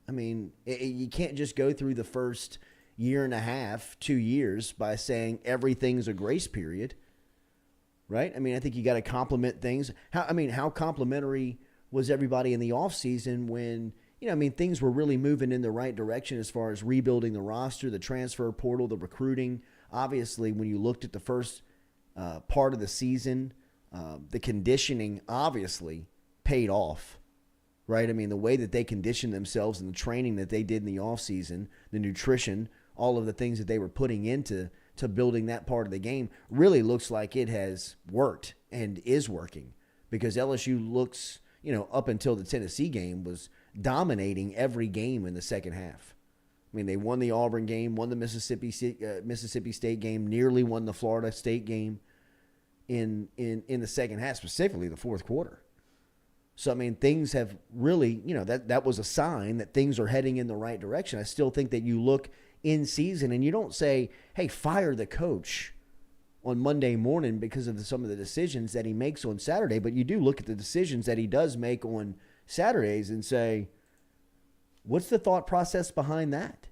I mean, you can't just go through the first year and a half, 2 years by saying everything's a grace period, right? I mean, I think you got to compliment things. How complimentary was everybody in the offseason when, you know, I mean, things were really moving in the right direction as far as rebuilding the roster, the transfer portal, the recruiting. Obviously, when you looked at the first part of the season, the conditioning obviously paid off, right? I mean, the way that they conditioned themselves and the training that they did in the offseason, the nutrition, all of the things that they were putting into building that part of the game really looks like it has worked and is working, because LSU looks, you know, up until the Tennessee game was dominating every game in the second half. I mean, they won the Auburn game, won the Mississippi State game, nearly won the Florida State game in the second half, specifically the fourth quarter. So, I mean, things have really, you know, that was a sign that things are heading in the right direction. I still think that you look in season and you don't say, hey, fire the coach on Monday morning because of some of the decisions that he makes on Saturday, but you do look at the decisions that he does make on Saturdays and say, what's the thought process behind that?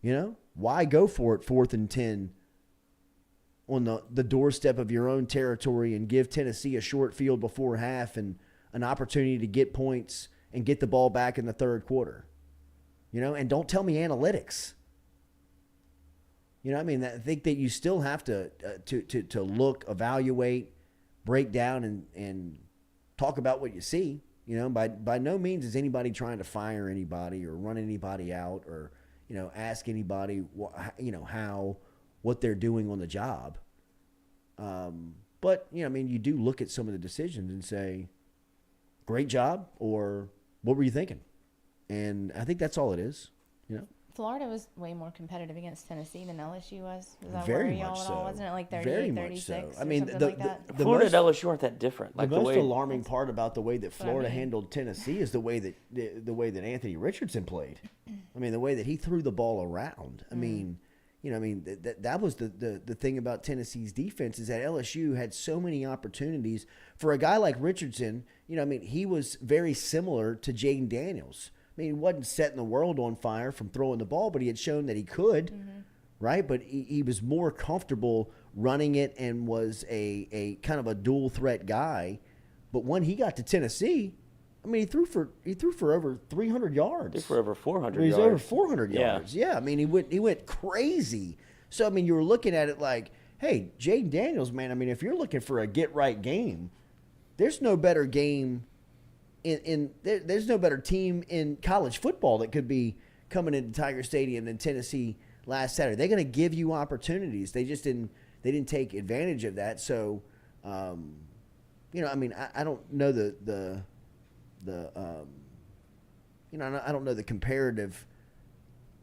You know, why go for it 4th and 10 on the doorstep of your own territory and give Tennessee a short field before half and an opportunity to get points and get the ball back in the third quarter? You know, and don't tell me analytics. You know, I mean, I think that you still have to look, evaluate, break down, and talk about what you see. You know, by no means is anybody trying to fire anybody or run anybody out or, you know, ask anybody, you know, what they're doing on the job. But, you know, I mean, you do look at some of the decisions and say, great job, or what were you thinking? And I think that's all it is. Florida was way more competitive against Tennessee than LSU was. Does that Very worry y'all much at so. all? Wasn't it like 38, Very much 36 so. or I mean, something the like that? Florida most, and LSU aren't that different. Like the the most way alarming part about the way that what I Florida mean. handled Tennessee is the way that Anthony Richardson played. I mean, the way that he threw the ball around. I mean, that was the thing about Tennessee's defense is that LSU had so many opportunities for a guy like Richardson. He was very similar to Jaden Daniels. I mean, he wasn't setting the world on fire from throwing the ball, but he had shown that he could, right? But he was more comfortable running it and was a kind of a dual threat guy. But when he got to Tennessee, I mean, he threw for over 300 yards. He threw for over 400 He's yards. over 400 yards. Yeah, I mean, he went crazy. So, I mean, you were looking at it like, hey, Jaden Daniels, man, I mean, if you're looking for a get-right game, there's no better game there's no better team in college football that could be coming into Tiger Stadium than Tennessee last Saturday. They're going to give you opportunities. They just didn't take advantage of that. So, I mean, I don't know I don't know the comparative,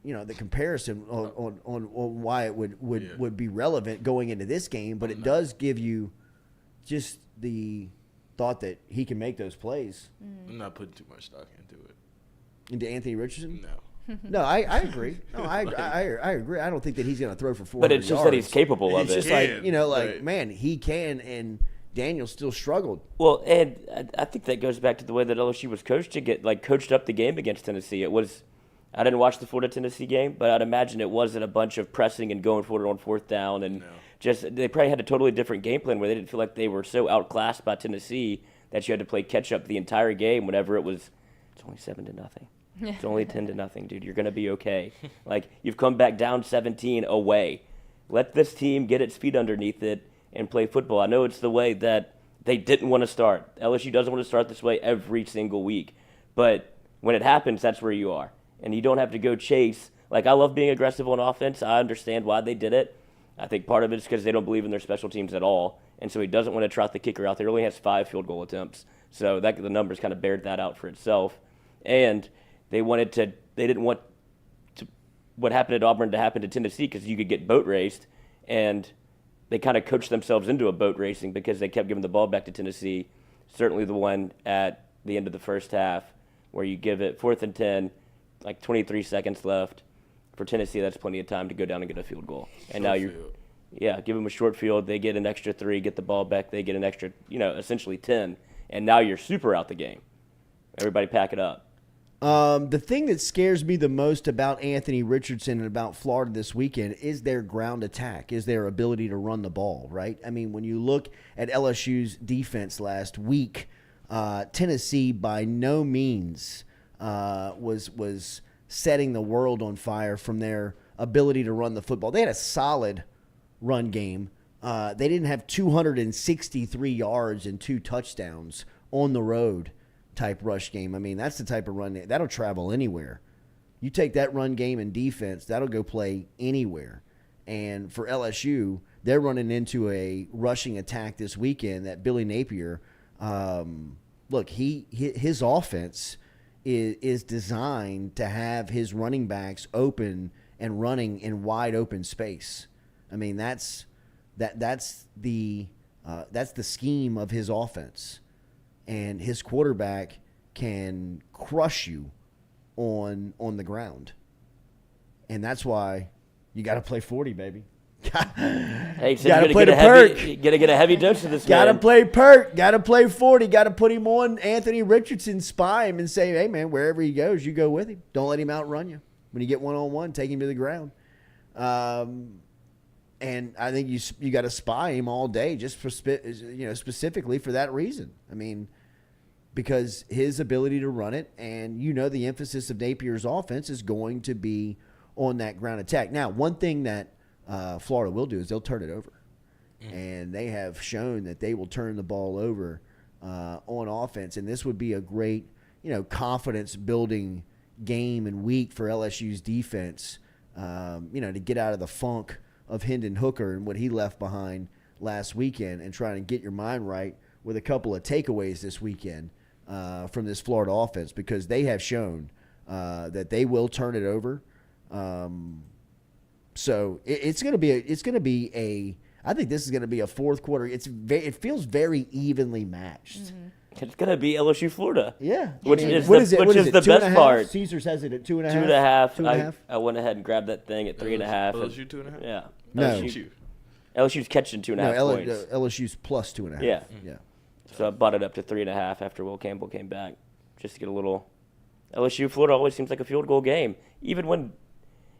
the comparison on why it would be relevant going into this game, but it does give you just the thought that he can make those plays. I'm not putting too much stock into it. Into Anthony Richardson? No. No, I agree. No, I agree. I don't think that he's going to throw for 400 But it's just yards. that he's capable of It's it. just like, Right. man, he can, and Daniel still struggled. Well, and I think that goes back to the way that LSU was coached to coached up the game against Tennessee. I didn't watch the Florida-Tennessee game, but I'd imagine it wasn't a bunch of pressing and going for it on fourth down. And they probably had a totally different game plan where they didn't feel like they were so outclassed by Tennessee that you had to play catch-up the entire game whenever it's only 7-0. It's only 10-0, dude. You're going to be okay. Like, you've come back down 17 away. Let this team get its feet underneath it and play football. I know it's the way that they didn't want to start. LSU doesn't want to start this way every single week. But when it happens, that's where you are. And you don't have to go chase. Like, I love being aggressive on offense. I understand why they did it. I think part of it is because they don't believe in their special teams at all. And so he doesn't want to trot the kicker out there. He only has 5 field goal attempts. So the numbers kind of bared that out for itself. And they didn't want what happened at Auburn to happen to Tennessee because you could get boat raced. And they kind of coached themselves into a boat racing because they kept giving the ball back to Tennessee. Certainly the one at the end of the first half where you give it 4th and 10, like 23 seconds left. For Tennessee, that's plenty of time to go down and get a field goal. And now give them a short field. They get an extra 3, get the ball back. They get an extra, essentially 10. And now you're super out the game. Everybody pack it up. The thing that scares me the most about Anthony Richardson and about Florida this weekend is their ground attack, is their ability to run the ball, right? I mean, when you look at LSU's defense last week, Tennessee by no means was setting the world on fire from their ability to run the football. They had a solid run game. They didn't have 263 yards and 2 touchdowns on the road type rush game. I mean, that's the type of run that'll travel anywhere. You take that run game and defense, that'll go play anywhere. And for LSU, they're running into a rushing attack this weekend that Billy Napier, look, his offense is designed to have his running backs open and running in wide open space. I mean, that's the scheme of his offense, and his quarterback can crush you on the ground, and that's why you got to play 40, baby. Hey, so gotta you play the perk. You got to get a heavy dose of this Got to man. play perk. Got to play 40. Got to put him on Anthony Richardson's spine and say, hey, man, wherever he goes, you go with him. Don't let him outrun you. When you get one-on-one, take him to the ground. And I think you got to spy him all day just for specifically for that reason. I mean, because his ability to run it, and the emphasis of Napier's offense is going to be on that ground attack. Now, one thing that Florida will do is they'll turn it over. And they have shown that they will turn the ball over on offense. And this would be a great, confidence-building game and week for LSU's defense, to get out of the funk of Hendon Hooker and what he left behind last weekend and trying to get your mind right with a couple of takeaways this weekend from this Florida offense, because they have shown that they will turn it over. So it's going to be a. I think this is going to be a fourth quarter. It feels very evenly matched. Mm-hmm. It's going to be LSU Florida. Yeah, Which I mean, is what the- is it? which What is it? the 2.5? best part. Caesars has it at 2.5. 2.5. 2.5. I went ahead and grabbed that thing at 3.5. LSU 2.5. Yeah. No. LSU's catching 2.5 No, points. LSU's plus 2.5. Yeah. Yeah. So I bought it up to 3.5 after Will Campbell came back, just to get a little. LSU Florida always seems like a field goal game, even when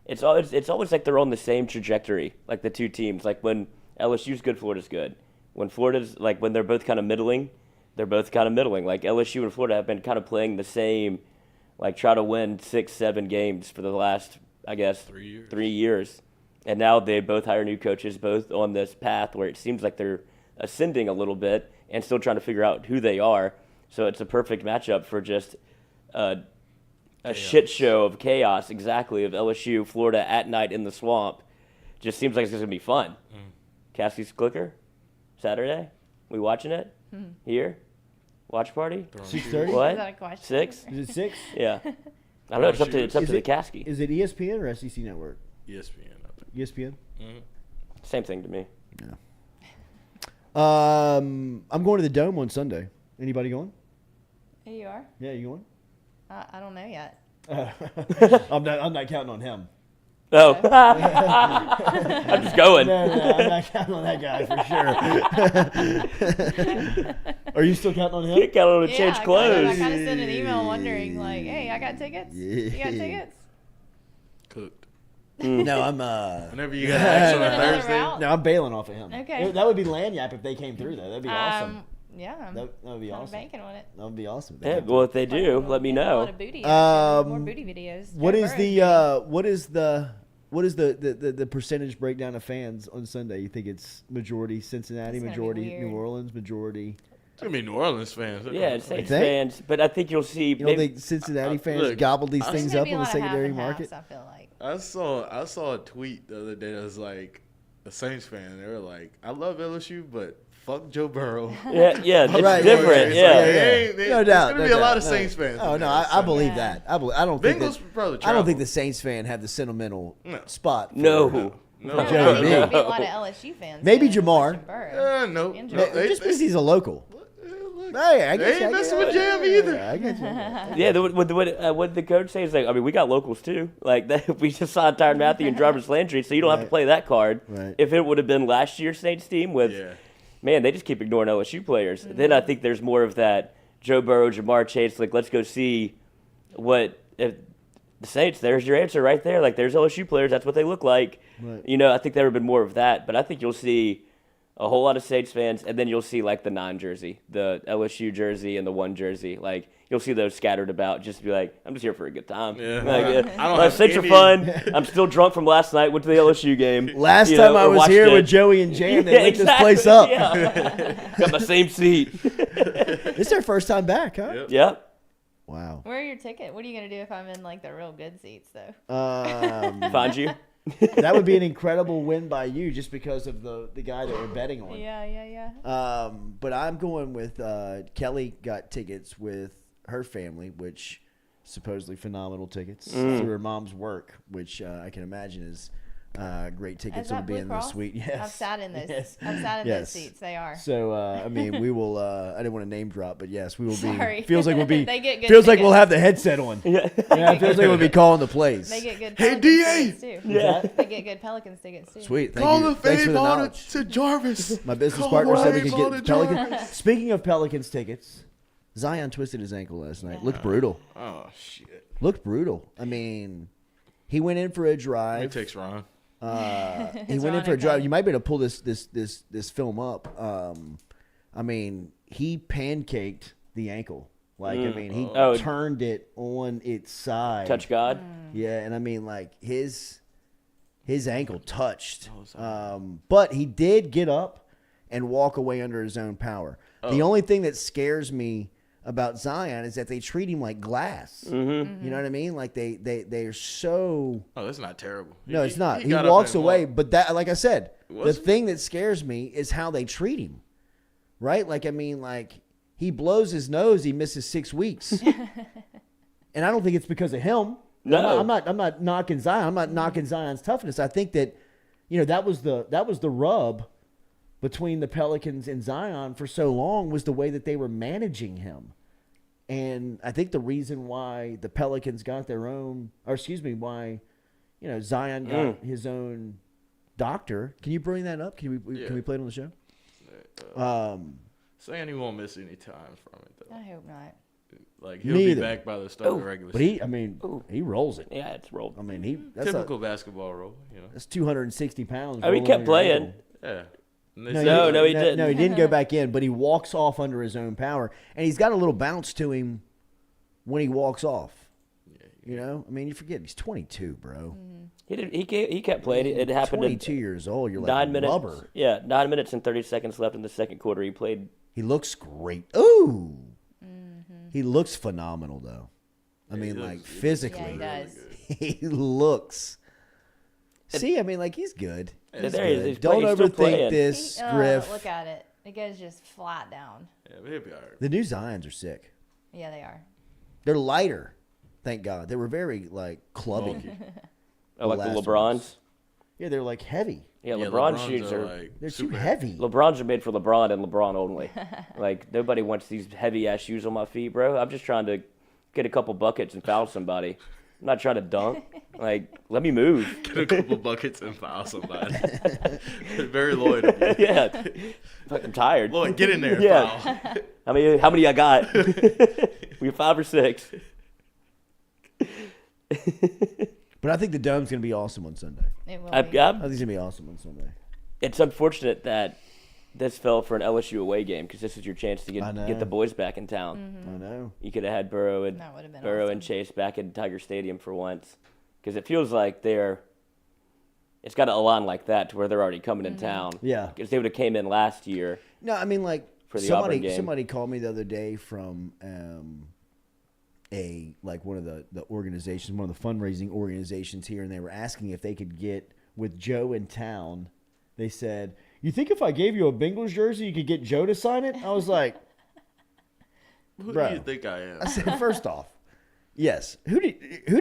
it's always like they're on the same trajectory, like the two teams. Like when LSU's good, Florida's good. When Florida's like when they're both kind of middling, they're both kind of middling. Like LSU and Florida have been kind of playing the same, like try to win 6-7 games for the last, I guess, 3 years. And now they both hire new coaches, both on this path where it seems like they're ascending a little bit and still trying to figure out who they are. So it's a perfect matchup for just a shit show of chaos, exactly, of LSU, Florida at night in the swamp. Just seems like it's going to be fun. Cassie's Clicker, Saturday. We watching it? Here? Watch party? 6:30. What? Is that a question? 6? Is it 6? Yeah. I don't know. It's up to the Caskey. Is it ESPN or SEC Network? ESPN. I think. ESPN. Same thing to me. I'm going to the Dome on Sunday. Anybody going? Here you are. Yeah, you going? I don't know yet. I'm not counting on him. Oh. I'm just going. No, I'm not counting on that guy for sure. Are you still counting on him? Can't count on to change I clothes. kind of sent an email wondering, like, hey, I got tickets. You got tickets? Cooked. No, I'm. Whenever you got action on Another Thursday. route? No, I'm bailing off of him. Okay. That would be Lanyap if they came through, though. That'd be awesome. Yeah. That would be I'm awesome. banking on it. That would be awesome. Yeah, well, if they do, let me A lot know. of booty action, more booty videos. What Joe is Burrow's the percentage breakdown of fans on Sunday? You think it's majority Cincinnati, It's gonna be majority weird. New Orleans, majority? It's going to be New Orleans fans. Yeah, it's Saints think? fans, but I think you'll see. You don't maybe, think Cincinnati fans look, gobbled these There's things gonna up be a on the lot of half secondary and market? halves, I feel like. I saw a tweet the other day that was like a Saints fan. They were like, "I love LSU, but fuck Joe Burrow." yeah, it's Right, different. It's Yeah, like, hey, No doubt. There's gonna no be a lot doubt, of no. Saints fans. Oh in no, there, I so- believe Yeah. that. I don't think Bengals that. probably I don't think travel. the Saints fan have the sentimental No. spot. For, No. No, I Joe think B. there'll be a lot of LSU fans. Maybe there Jamar. watching Burrow. No. And No, Jamar. Just because he's a local. Look, Hey, I they guess ain't messing with Jam either. I get you. yeah. What the coach say is like, I mean, we got locals too. Like that, we just signed Tyrann Mathieu and Jarvis Landry, so you don't have to Right. play that card. Right. If it would have been last year's Saints team with, Yeah. man, they just keep ignoring LSU players. Then I think there's more of that Joe Burrow, Jamar Chase. Like, let's go see what if the Saints. There's your answer right there. Like, there's LSU players. That's what they look like. Right. You know, I think there would have been more of that. But I think you'll see a whole lot of Saints fans, and then you'll see like the non-jersey, the LSU jersey and the one jersey. Like you'll see those scattered about. Just to be like, I'm just here for a good time. Yeah. Like, I don't my have Saints are any- fun. I'm still drunk from last night. Went to the LSU game. Last you time know, I or was watched here it. with Joey and Jam, they Yeah, lit this exactly, place up. Yeah. Got my same seat. This is their first time back, huh? Yep. Yep. Wow. Where are your ticket? What are you gonna do if I'm in like the real good seats though? Find you. That would be an incredible win by you just because of the guy that we're betting on. Yeah. But I'm going with Kelly got tickets with her family, which supposedly phenomenal tickets through her mom's work, which I can imagine is great tickets Is will that be Blue in the Cross? suite. Yes, I've sat in this. Yes. I've sat in Yes. those seats. They are. So I mean, we will. I didn't want to name drop, but yes, we will be. Sorry. Feels like we'll be. They get good feels like we'll tickets. have the headset on. Yeah, it feels like we'll be calling the plays. They get good. Hey, Pelicans DA! tickets, too. Yeah. They get good Pelicans tickets too. Sweet. Thank Call you. the Thanks for fade the ball knowledge. to Jarvis. My business Call partner said we the could fade get ball to Pelicans. Jarvis. Speaking of Pelicans tickets, Zion twisted his ankle last night. Looked brutal. Oh, shit. Looked brutal. I mean, he went in for a It drive. takes Ron. He went in Ron for a drive. okay? You might be able to pull this film up. I mean, he pancaked the ankle. Like, I mean, he Oh. turned it on its side. Touch God. Yeah, and I mean, like his ankle touched, but he did get up and walk away under his own power. The only thing that scares me about Zion is that they treat him like glass. Mm-hmm. You know what I mean? Like they're so. Oh, that's not terrible. No, it's not. He got up walks and away, walked. but that, like I said, the Was he? thing that scares me is how they treat him. Right? Like I mean, like he blows his nose, he misses 6 weeks. And I don't think it's because of him. No. I'm not knocking Zion. I'm not knocking Zion's toughness. I think that, that was the rub between the Pelicans and Zion for so long was the way that they were managing him. And I think the reason why the Pelicans got why, Zion got his own doctor. Can you bring that up? Can we play it on the show? Saying he won't miss any time from it, though. I hope not. Like, he'll be back by the start of the regular season. But he rolls it. Yeah, it's rolled. I mean, that's Typical basketball roll, That's 260 pounds. Oh, he kept playing. Yeah. No, he didn't. No, he didn't go back in, but he walks off under his own power. And he's got a little bounce to him when he walks off. I mean, you forget, he's 22, bro. He kept playing. It happened 22 years old. You're like 9 minutes. rubber. Yeah, 9 minutes and 30 seconds left in the second quarter. He played. He looks great. Ooh. He looks phenomenal, though. I mean, like, physically. Yeah, he does. He looks. See, I mean, like, he's good. He's There he is. good. He's Don't still overthink playing. this, Griff. Look at it. It goes just flat down. Yeah, but he'll be all right. The new Zions are sick. Yeah, they are. They're lighter, thank God. They were very, like, clubby. Oh, like the last LeBrons? ones. Yeah, they're, like, heavy. Yeah, Yeah, LeBron LeBrons shoes are. like They're too super heavy. LeBrons are made for LeBron and LeBron only. Like, nobody wants these heavy ass shoes on my feet, bro. I'm just trying to get a couple buckets and foul somebody. I'm not trying to dunk. Like, let me move. Get a couple buckets and foul somebody. Very loyal of you. Yeah. I'm tired. Lloyd, get in there. Yeah. Foul. How many I got? We 5 or 6. But I think the Dome's going to be awesome on Sunday. It will I be. think it's going to be awesome on Sunday. It's unfortunate that this fell for an LSU away game because this is your chance to I know. get the boys back in town. I know. You could have had Burrow and That would have been Burrow awesome. and Chase back in Tiger Stadium for once, because it feels like it's got to align like that to where they're already coming in town. Yeah. Because they would have came in last year. No, I mean, like, For the Auburn game. somebody called me the other day from one of the organizations, one of the fundraising organizations here, and they were asking if they could get with Joe in town. They said, "You think if I gave you a Bengals jersey, you could get Joe to sign it?" I was like, Who Bro. do you think I am? I said, first off, yes. Who do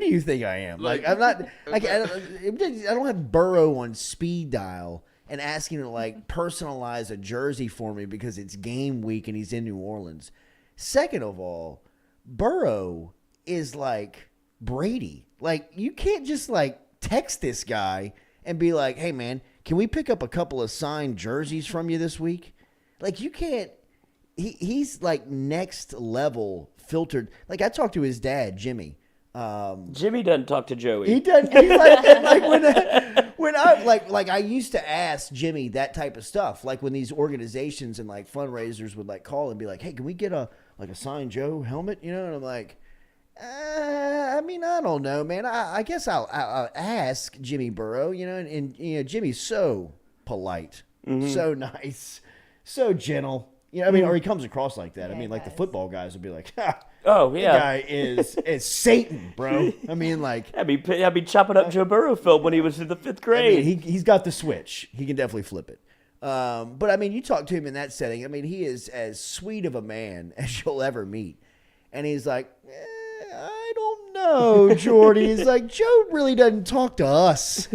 you think I am? Like I'm not. Like I don't have Burrow on speed dial and asking to like personalize a jersey for me because it's game week and he's in New Orleans. Second of all, Burrow is like Brady. Like you can't just like text this guy and be like, "Hey man, can we pick up a couple of signed jerseys from you this week?" Like you can't. He's like next level filtered. Like I talked to his dad, Jimmy. Jimmy doesn't talk to Joey. He doesn't. He's like when I like I used to ask Jimmy that type of stuff. Like when these organizations and like fundraisers would like call and be like, "Hey, can we get a signed Joe helmet?" You know, and I'm like, I mean, I don't know, man. I guess I'll ask Jimmy Burrow. You know, and you know, Jimmy's so polite, so nice, so gentle. You know, I mean, or he comes across like that. Yeah, I mean, he like the does. football guys would be like, "Ha, Oh yeah. that guy is Satan, bro." I mean, like, I'd be chopping up Joe Burrow film when he was in the 5th grade. I mean, he's got the switch. He can definitely flip it. But I mean, you talk to him in that setting. I mean, he is as sweet of a man as you'll ever meet. And he's like, I don't know, Jordy. He's like, Joe really doesn't talk to us.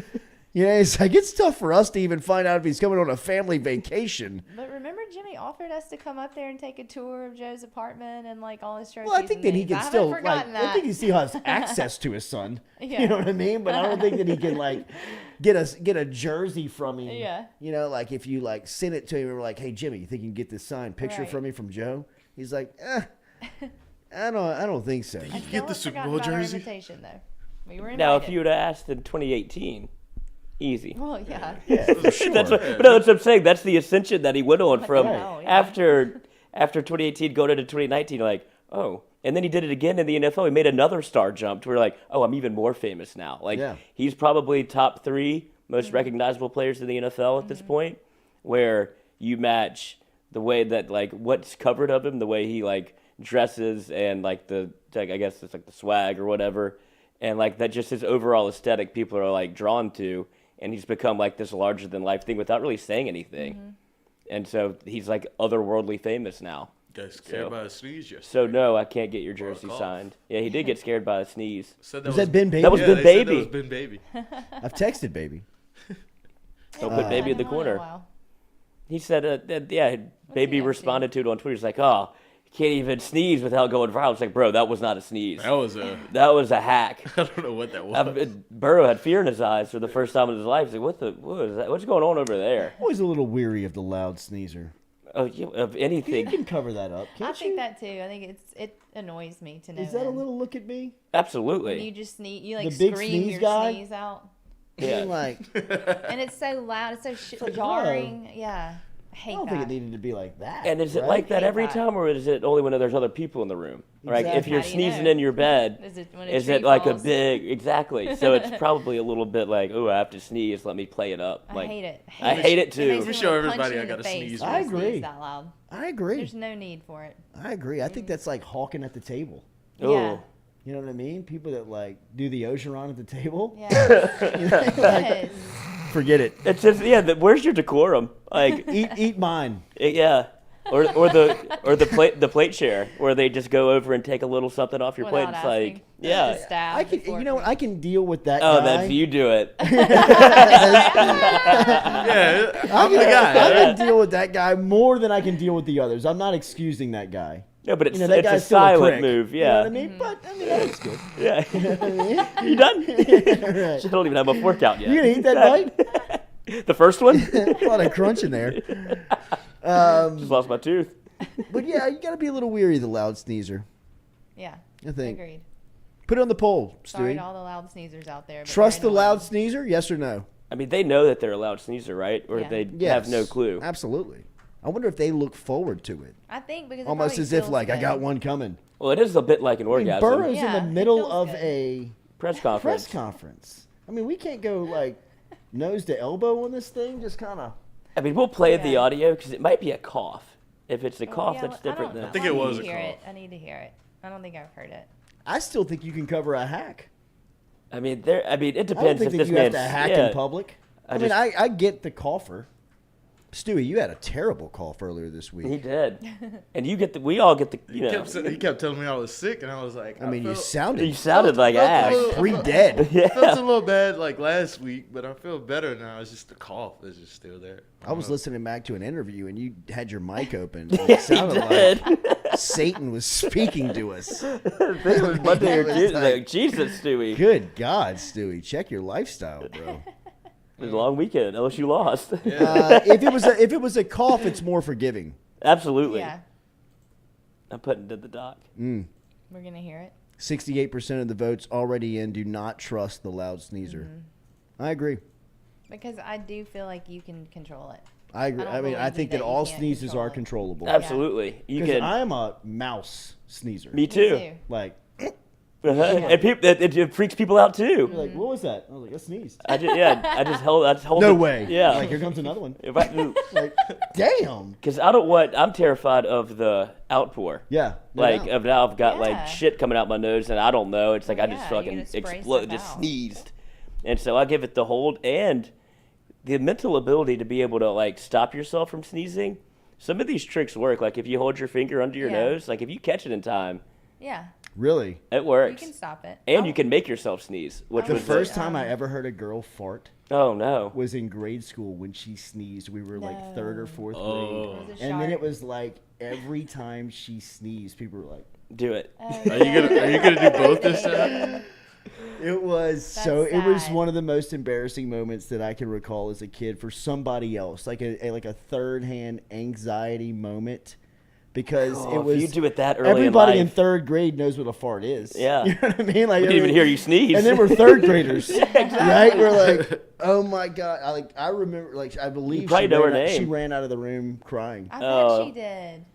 You know, it's like, it's tough for us to even find out if he's coming on a family vacation. But remember, Jimmy offered us to come up there and take a tour of Joe's apartment and like all his trophies. Well, I think that he can still, like, I think he still has access to his son. Yeah. You know what I mean? But I don't think that he can, like, get a jersey from him. Yeah. You know, like, if you, like, send it to him and we're like, "Hey, Jimmy, you think you can get this signed picture Right. from me from Joe?" He's like, I don't think so. I get the Super Bowl jersey? Invitation, though. We were invited. Now, if you would have asked in 2018, easy. Well, yeah. Yeah, for sure. That's what I'm saying. That's the ascension that he went on from know, yeah. after 2018 going into 2019. Like, oh, and then he did it again in the NFL. He made another star jump to where like, oh, I'm even more famous now. Like, Yeah. he's probably top 3 most recognizable players in the NFL at this point. Where you match the way that like what's covered of him, the way he like dresses, and like I guess it's like the swag or whatever, and like that just his overall aesthetic, people are like drawn to. And he's become like this larger than life thing without really saying anything. And so he's like otherworldly famous now. Got scared by a sneeze yesterday. So no, I can't get your jersey cough. signed. Yeah, he did get scared by a sneeze. Said Was that Ben Baby? That was yeah, Ben they said Baby. that was Ben Baby. I've texted Baby. Don't put Baby in the corner. He said, Baby he up to? responded to it on Twitter. He's like, oh, you can't even sneeze without going viral. It's like, bro, that was not a sneeze. That was a. That was a hack. I don't know what that was. Burrow had fear in his eyes for the first time in his life. He's like, what is that? What's going on over there? Always a little weary of the loud sneezer. Oh, of You anything. can cover that up, can't I think you? that too. I think it annoys me to know. Is that a when- little look at me? Absolutely. when you just sneeze, you like The big scream sneeze your guy? sneeze out, Yeah. I mean, like, and it's so loud, it's so like, jarring. Yeah, I I hate don't that. think it needed to be like that. And is it right? like that Hate every that. time, or is it only when there's other people in the room? Like if Exactly. you're How do you sneezing know? in your bed, Is it when a is tree it like falls? a big exactly? So it's probably a little bit like, oh, I have to sneeze. Let me play it up. I Like, hate it. I hate it It too. makes Let me me show wanna punch everybody you I in the gotta face sneeze. when I you sneeze agree. that loud. I agree. There's no need for it. I agree. I think that's like hawking at the table. Oh, Yeah. You know what I mean? People that like do the Ogeron at the table. Yeah. Like, Yes. forget it. it's just where's your decorum? Like, Eat mine. yeah. Or the plate share where they just go over and take a little something off your plate. Without It's asking. like, yeah. Just stab I can. before You know what? I can deal with that Oh, guy. that's you do it. Yeah, I'm the I guy. can deal with that guy more than I can deal with the others. I'm not excusing that guy. No, but it's, You know, that it's a guy's still a silent prick. move. You know what I Yeah. mean? But I mean, that looks good. Yeah. You know what I mean? You done? Right. I don't even have my fork out yet. You gonna eat that bite? The first one? A lot of crunch in there. Just lost my tooth. But yeah, you got to be a little weary of the loud sneezer. Yeah. I think. Agreed. Put it on the poll, Sorry to Stewie. all the loud sneezers out there. but Trust the they're loud annoying. sneezer? Yes or no? I mean, they know that they're a loud sneezer, right? Or Yeah. they Yes. have no clue. Absolutely. I wonder if they look forward to it. I think because it Almost probably as if feels like I good. got one coming. Well, it is a bit like an I mean, orgasm. Burrow's Yeah, in the it middle feels of good. a Press conference. press conference. I mean, we can't go like nose to elbow on this thing. Just kind of. I mean, we'll play the Yeah. audio because it might be a cough. If it's a cough, Yeah, that's I different don't- than. I think I it need was to a hear cough. it. I need to hear it. I don't think I've heard it. I still think you can cover a hack. I mean, it I don't depends think if that this you have man's. to hack yeah. in public. I I mean, just- I get the cougher. Stewie, you had a terrible cough earlier this He week. did, and you get the. We all get the. You know, He kept telling me I was sick, and I was like, I mean, you felt, sounded you sounded like ass. pre-dead. I felt a little bad like last week, but I feel better now. It's just the cough is just still there. I was listening back to an interview, and you had your mic open. And Yeah, it sounded he did. like Satan was speaking to us. I think it was Monday or It was Tuesday. like- Jesus, Stewie. Good God, Stewie, check your lifestyle, bro. It was a long weekend. LSU lost. If it was a cough, it's more forgiving. Absolutely. Yeah. I'm putting it to the doc. We're going to hear it. 68% of the votes already in do not trust the loud sneezer. I agree. Because I do feel like you can control it. I agree. don't I mean, I believe think that that you all can't sneezes control are it. controllable. Absolutely. You Because can. I am a mouse sneezer. Me too. too. Like, And people, it freaks people out too. you're like, what was that? I was like, I sneezed. I just held. No it. way. Yeah. Like, here comes another one. If I, Like, damn. because I don't want. I'm terrified of the outpour. Yeah. no Like doubt. of now, I've got Yeah. like shit coming out my nose, and I don't know. It's like I just Yeah, fucking you're gonna spray explode, stuff just out. sneezed, and so I give it the hold and the mental ability to be able to like stop yourself from sneezing. Some of these tricks work. Like if you hold your finger under your Yeah. nose, like if you catch it in time, Yeah. Really? it You works. can stop it. And you can make yourself sneeze, which The was first time I ever heard a girl fart Oh no! was in grade school when she sneezed. We were like third or fourth It grade. was a And then it shark. was like every time she sneezed, people were like, Do it. Oh, Are you gonna do both this time? it was so. That's It was sad. one of the most embarrassing moments that I can recall as a kid for somebody else, like a third hand anxiety moment, because Oh, it if was. you do it that early everybody in in life. third grade knows what a fart is. Yeah. You know what I mean? Like We didn't even hear you sneeze. And then we're third graders, right? We're like, oh my god! I remember, like, I believe probably know her she name. ran out of the room crying. I bet Oh. she did.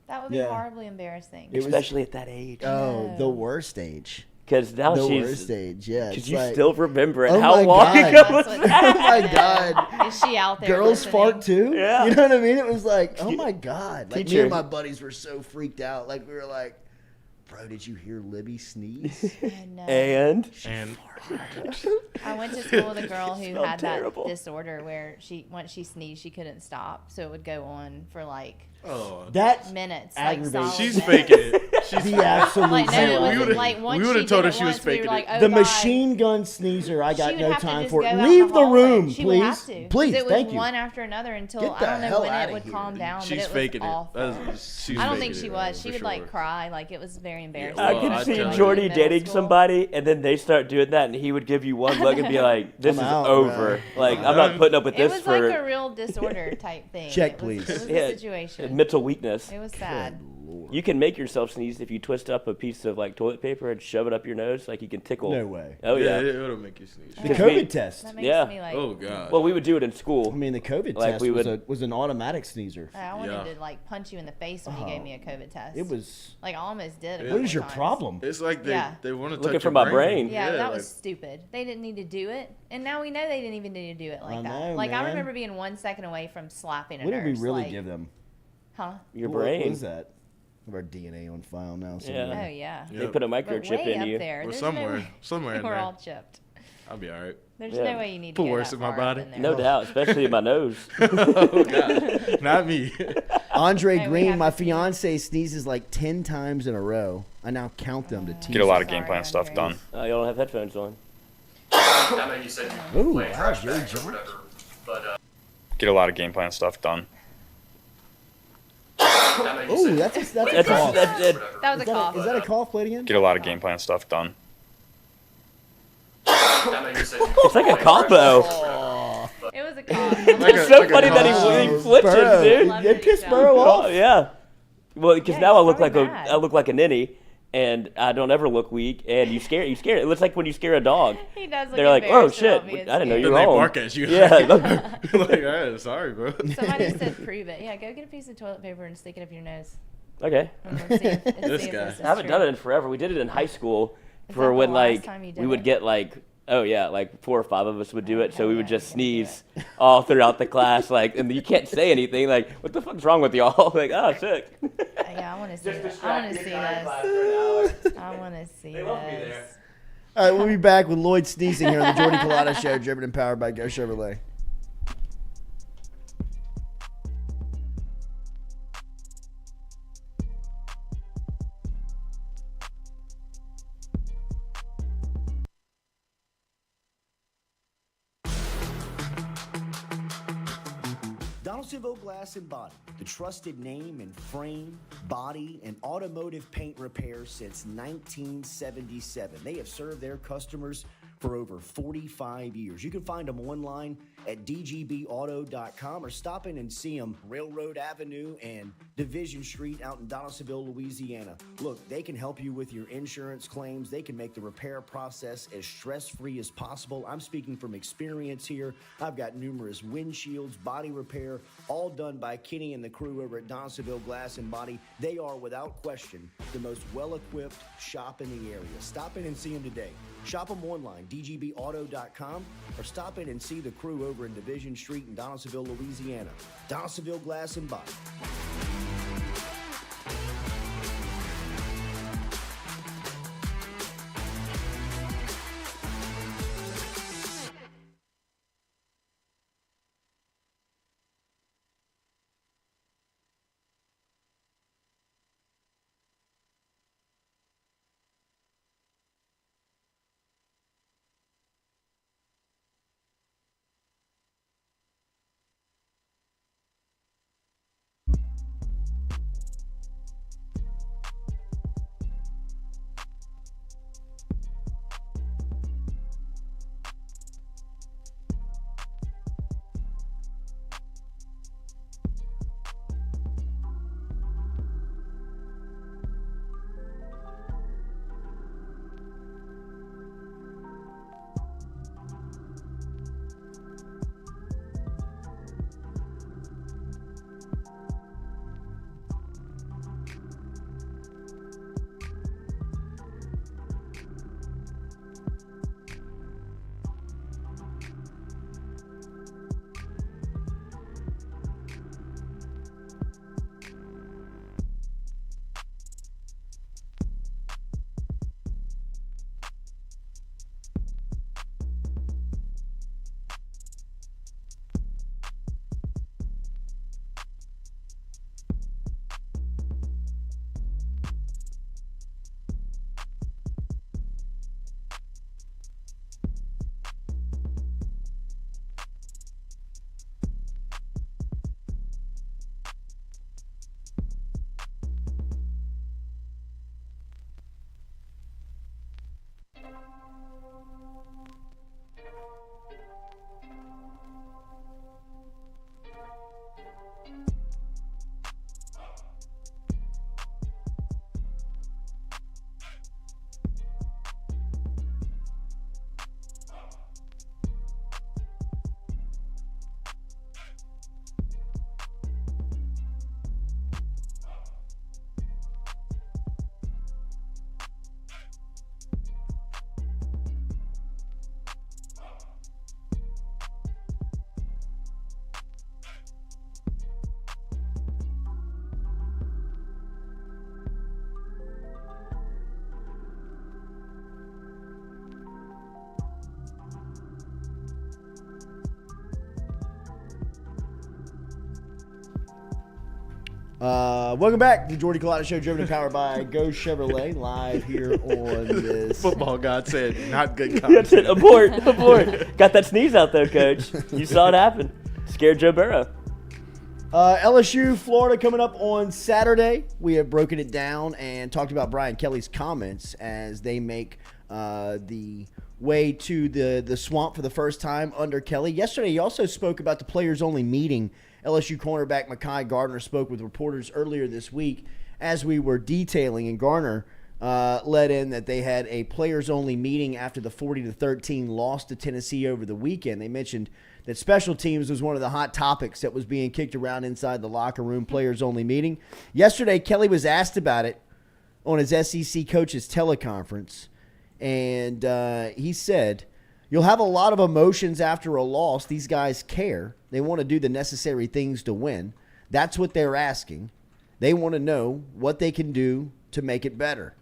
That would be Yeah. horribly embarrassing. It was- Especially at that age, Oh, the worst age. because now The she's. worst age. Yeah. Because it's you like, still remember it. Oh How my long God. ago was That's what- that? Oh my god! Is she out there? Girls listening? fart too. Yeah. You know what I mean? It was like, oh my god! Like me Teacher. and my buddies were so freaked out. Like we were like, bro, did you hear Libby sneeze? I know. And And I went to school with a girl who Smelled had terrible. that disorder where once she sneezed, she couldn't stop. So it would go on for like Oh, That minutes. aggravates Like, solid she's minutes. faking it. She's the absolute Like, no, zero. it We wasn't would've- like once we would've she told did her it she was once, we were faking like, it. oh, The God. machine gun sneezer, I got She would no have to time just for go it. out Leave in the hallway. room, She please. would have to. 'Cause Please, it was thank you. one after another until Get I the don't know hell when outta it would here. calm down. She's but it faking was it. awful. She's I don't faking think she it, was. for She would sure. like cry. Like it was very embarrassing. I Well, could I see tell you. Jordy Middle dating school. somebody, and then they start doing that, and he would give you one look and be like, "This I'm is out, over. bro. Like I'm not putting up with It this was for like a real disorder type thing. Check, It was, please. It was Yeah, a situation. mental weakness." It was sad. You can make yourself sneeze if you twist up a piece of like toilet paper and shove it up your nose, like you can tickle. No way. Oh yeah. It'll make you sneeze. The Because COVID we- test. That makes Yeah. me like. Oh god. Well, we would do it in school. I mean, the COVID Like, test we was an automatic sneezer. I wanted Yeah. to like punch you in the face when you gave me a COVID test. It was. like I almost did. A What What couple is your times. problem? It's like Yeah. they want to Looking touch for your my brain. Yeah, that like- was stupid. They didn't need to do it, and now we know they didn't even need to do it like I that. know, Like I man. remember being 1 second away from slapping a What did we nurse. really like, give them? Huh? Your What brain. was that? We have our DNA on file now. So Yeah. Oh yeah. They put a But microchip way in up you. there. Well, There's somewhere no way in we're there. all chipped. I'll be all right. There's Yeah. no way you need to Put go worse that in my far body. up in there. No doubt, especially in my nose. Oh god, not me. Andre Hey, we Green, have my to see. fiance sneezes like 10 times in a row. I now count them to tease. Get a lot of Sorry, game plan stuff Andre. done. You don't have headphones on. I know you said you Ooh, play wow, trash Jerry bags or Jones. whatever, but Get a lot of game plan stuff done. I know you Ooh, said that's a That's cough. that's it. That was Is a that cough. is that a cough? Play it again. Get a lot of game plan stuff done. I know you said you It's like a play cop trash though. bags or whatever, but It was a cough. It's so like a funny that cough. he flinches, Burrow. dude. Love It it, pissed yeah. Burrow off. Oh yeah. Well, because Yeah, now I he's look like probably a mad. I look like a ninny, and I don't ever look weak. And you scare it. looks like when you scare a dog. He does look They're like, oh embarrassed shit, about being I didn't know scared. you Then were they home. bark at you. Yeah. like, alright, sorry, bro. Somebody said prove it. Yeah, go get a piece of toilet paper and stick it up your nose. Okay. And we'll see if, This see if guy. this is I haven't true. done it in forever. We did it in high school Is for that the when last like time you did we would it? get like like 4 or 5 of us would do it. So we hell would yeah, just you're gonna do sneeze all throughout the class, like, and you can't say anything. Like, what the fuck's wrong with y'all? Like, oh shit. Yeah, I want to see this. I want to see this. I want to see They love me there. this. All right, we'll be back with Lloyd sneezing here on the Jordy Culotta Show, driven and powered by Go Chevrolet. Donaldsonville Glass and Body, the trusted name in frame, body, and automotive paint repair since 1977. They have served their customers for over 45 years. You can find them online at dgbauto.com or stop in and see them Railroad Avenue and Division Street out in Donaldsonville, Louisiana. Look, they can help you with your insurance claims. They can make the repair process as stress-free as possible. I'm speaking from experience here. I've got numerous windshields, body repair, all done by Kenny and the crew over at Donaldsonville Glass and Body. They are, without question, the most well-equipped shop in the area. Stop in and see them today. Shop them online, dgbauto.com, or stop in and see the crew over in Division Street in Donaldsonville, Louisiana. Donaldsonville Glass and Body. Welcome back to the Jordy Culotta Show, driven and powered by Go Chevrolet, live here on this. Football God said, not good That's it. content. Abort. Got that sneeze out though, Coach. You saw it happen. Scared Joe Burrow. LSU, Florida coming up on Saturday. We have broken it down and talked about Brian Kelly's comments as they make the way to the swamp for the first time under Kelly. Yesterday, he also spoke about the players-only meeting. LSU cornerback Mekhi Gardner spoke with reporters earlier this week as we were detailing, and Gardner let in that they had a players-only meeting after the 40-13 loss to Tennessee over the weekend. They mentioned that special teams was one of the hot topics that was being kicked around inside the locker room, players-only meeting. Yesterday, Kelly was asked about it on his SEC coaches teleconference, and he said, "You'll have a lot of emotions after a loss. These guys care. They want to do the necessary things to win. That's what they're asking. They want to know what they can do to make it better."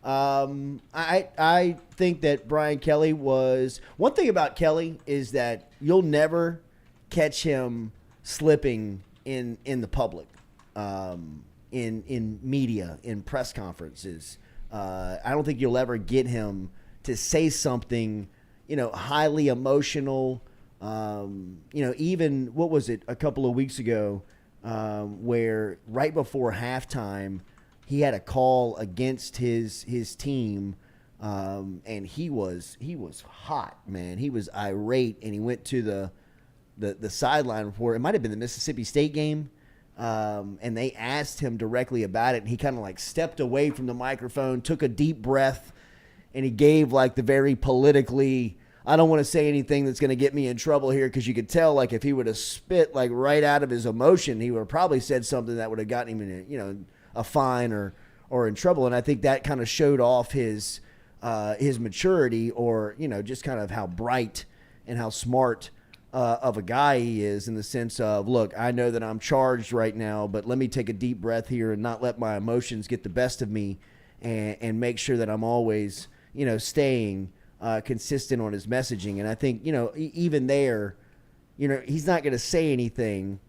I think that Brian Kelly was – one thing about Kelly is that you'll never catch him slipping in the public, in media, in press conferences. I don't think you'll ever get him to say something, highly emotional. Even what was it a couple of weeks ago where right before halftime he had a call against his team, and he was hot, man. He was irate, and he went to the sideline report. It might have been the Mississippi State game. And they asked him directly about it, and he kind of like stepped away from the microphone, took a deep breath, and he gave like the very politically, I don't want to say anything that's going to get me in trouble here, because you could tell like if he would have spit like right out of his emotion, he would have probably said something that would have gotten him in a fine or in trouble. And I think that kind of showed off his maturity, or just kind of how bright and how smart of a guy he is, in the sense of, look, I know that I'm charged right now, but let me take a deep breath here and not let my emotions get the best of me, and make sure that I'm always, staying consistent on his messaging. And I think, even there, he's not going to say anything,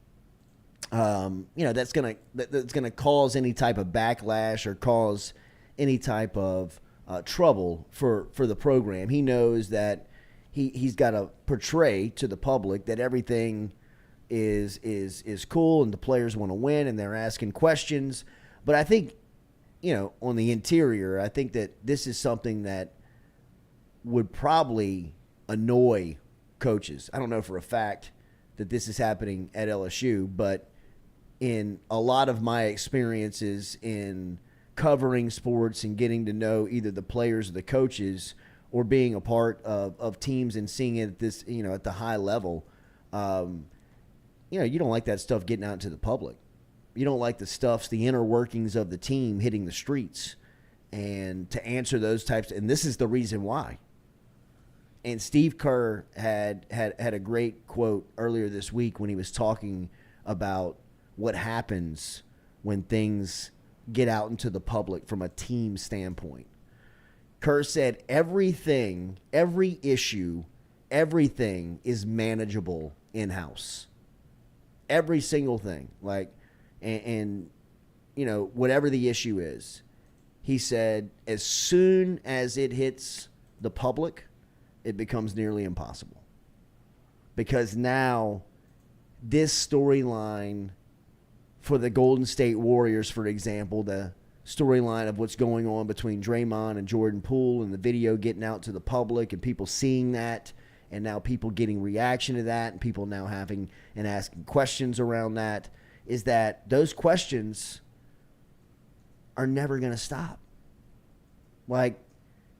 that's gonna cause any type of backlash or cause any type of trouble for the program. He knows that he's got to portray to the public that everything is cool and the players want to win and they're asking questions. But I think, on the interior, I think that this is something that would probably annoy coaches. I don't know for a fact that this is happening at LSU, but in a lot of my experiences in covering sports and getting to know either the players or the coaches, or being a part of teams and seeing it at this, at the high level, you don't like that stuff getting out into the public. You don't like the inner workings of the team hitting the streets, and to answer those types. And this is the reason why. And Steve Kerr had a great quote earlier this week when he was talking about what happens when things get out into the public from a team standpoint. Kerr said every issue, everything is manageable in-house. Every single thing. And whatever the issue is. He said as soon as it hits the public, it becomes nearly impossible. Because now this storyline for the Golden State Warriors, for example, the storyline of what's going on between Draymond and Jordan Poole, and the video getting out to the public and people seeing that, and now people getting reaction to that, and people now having and asking questions around that, is that those questions are never going to stop. Like,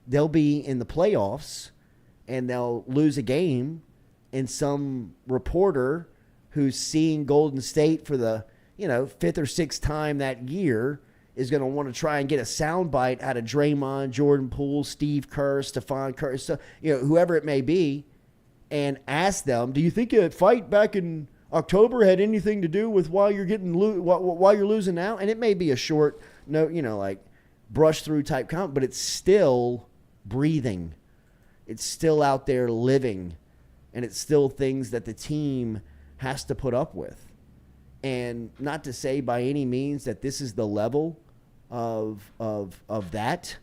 they'll be in the playoffs and they'll lose a game, and some reporter who's seeing Golden State for the fifth or sixth time that year is going to want to try and get a soundbite out of Draymond, Jordan Poole, Steve Kerr, Stephon Curry, whoever it may be, and ask them, do you think a fight back in October had anything to do with why you're why you're losing now? And it may be a short, brush through type comment, but it's still breathing. It's still out there living, and it's still things that the team has to put up with. And not to say by any means that this is the level of that,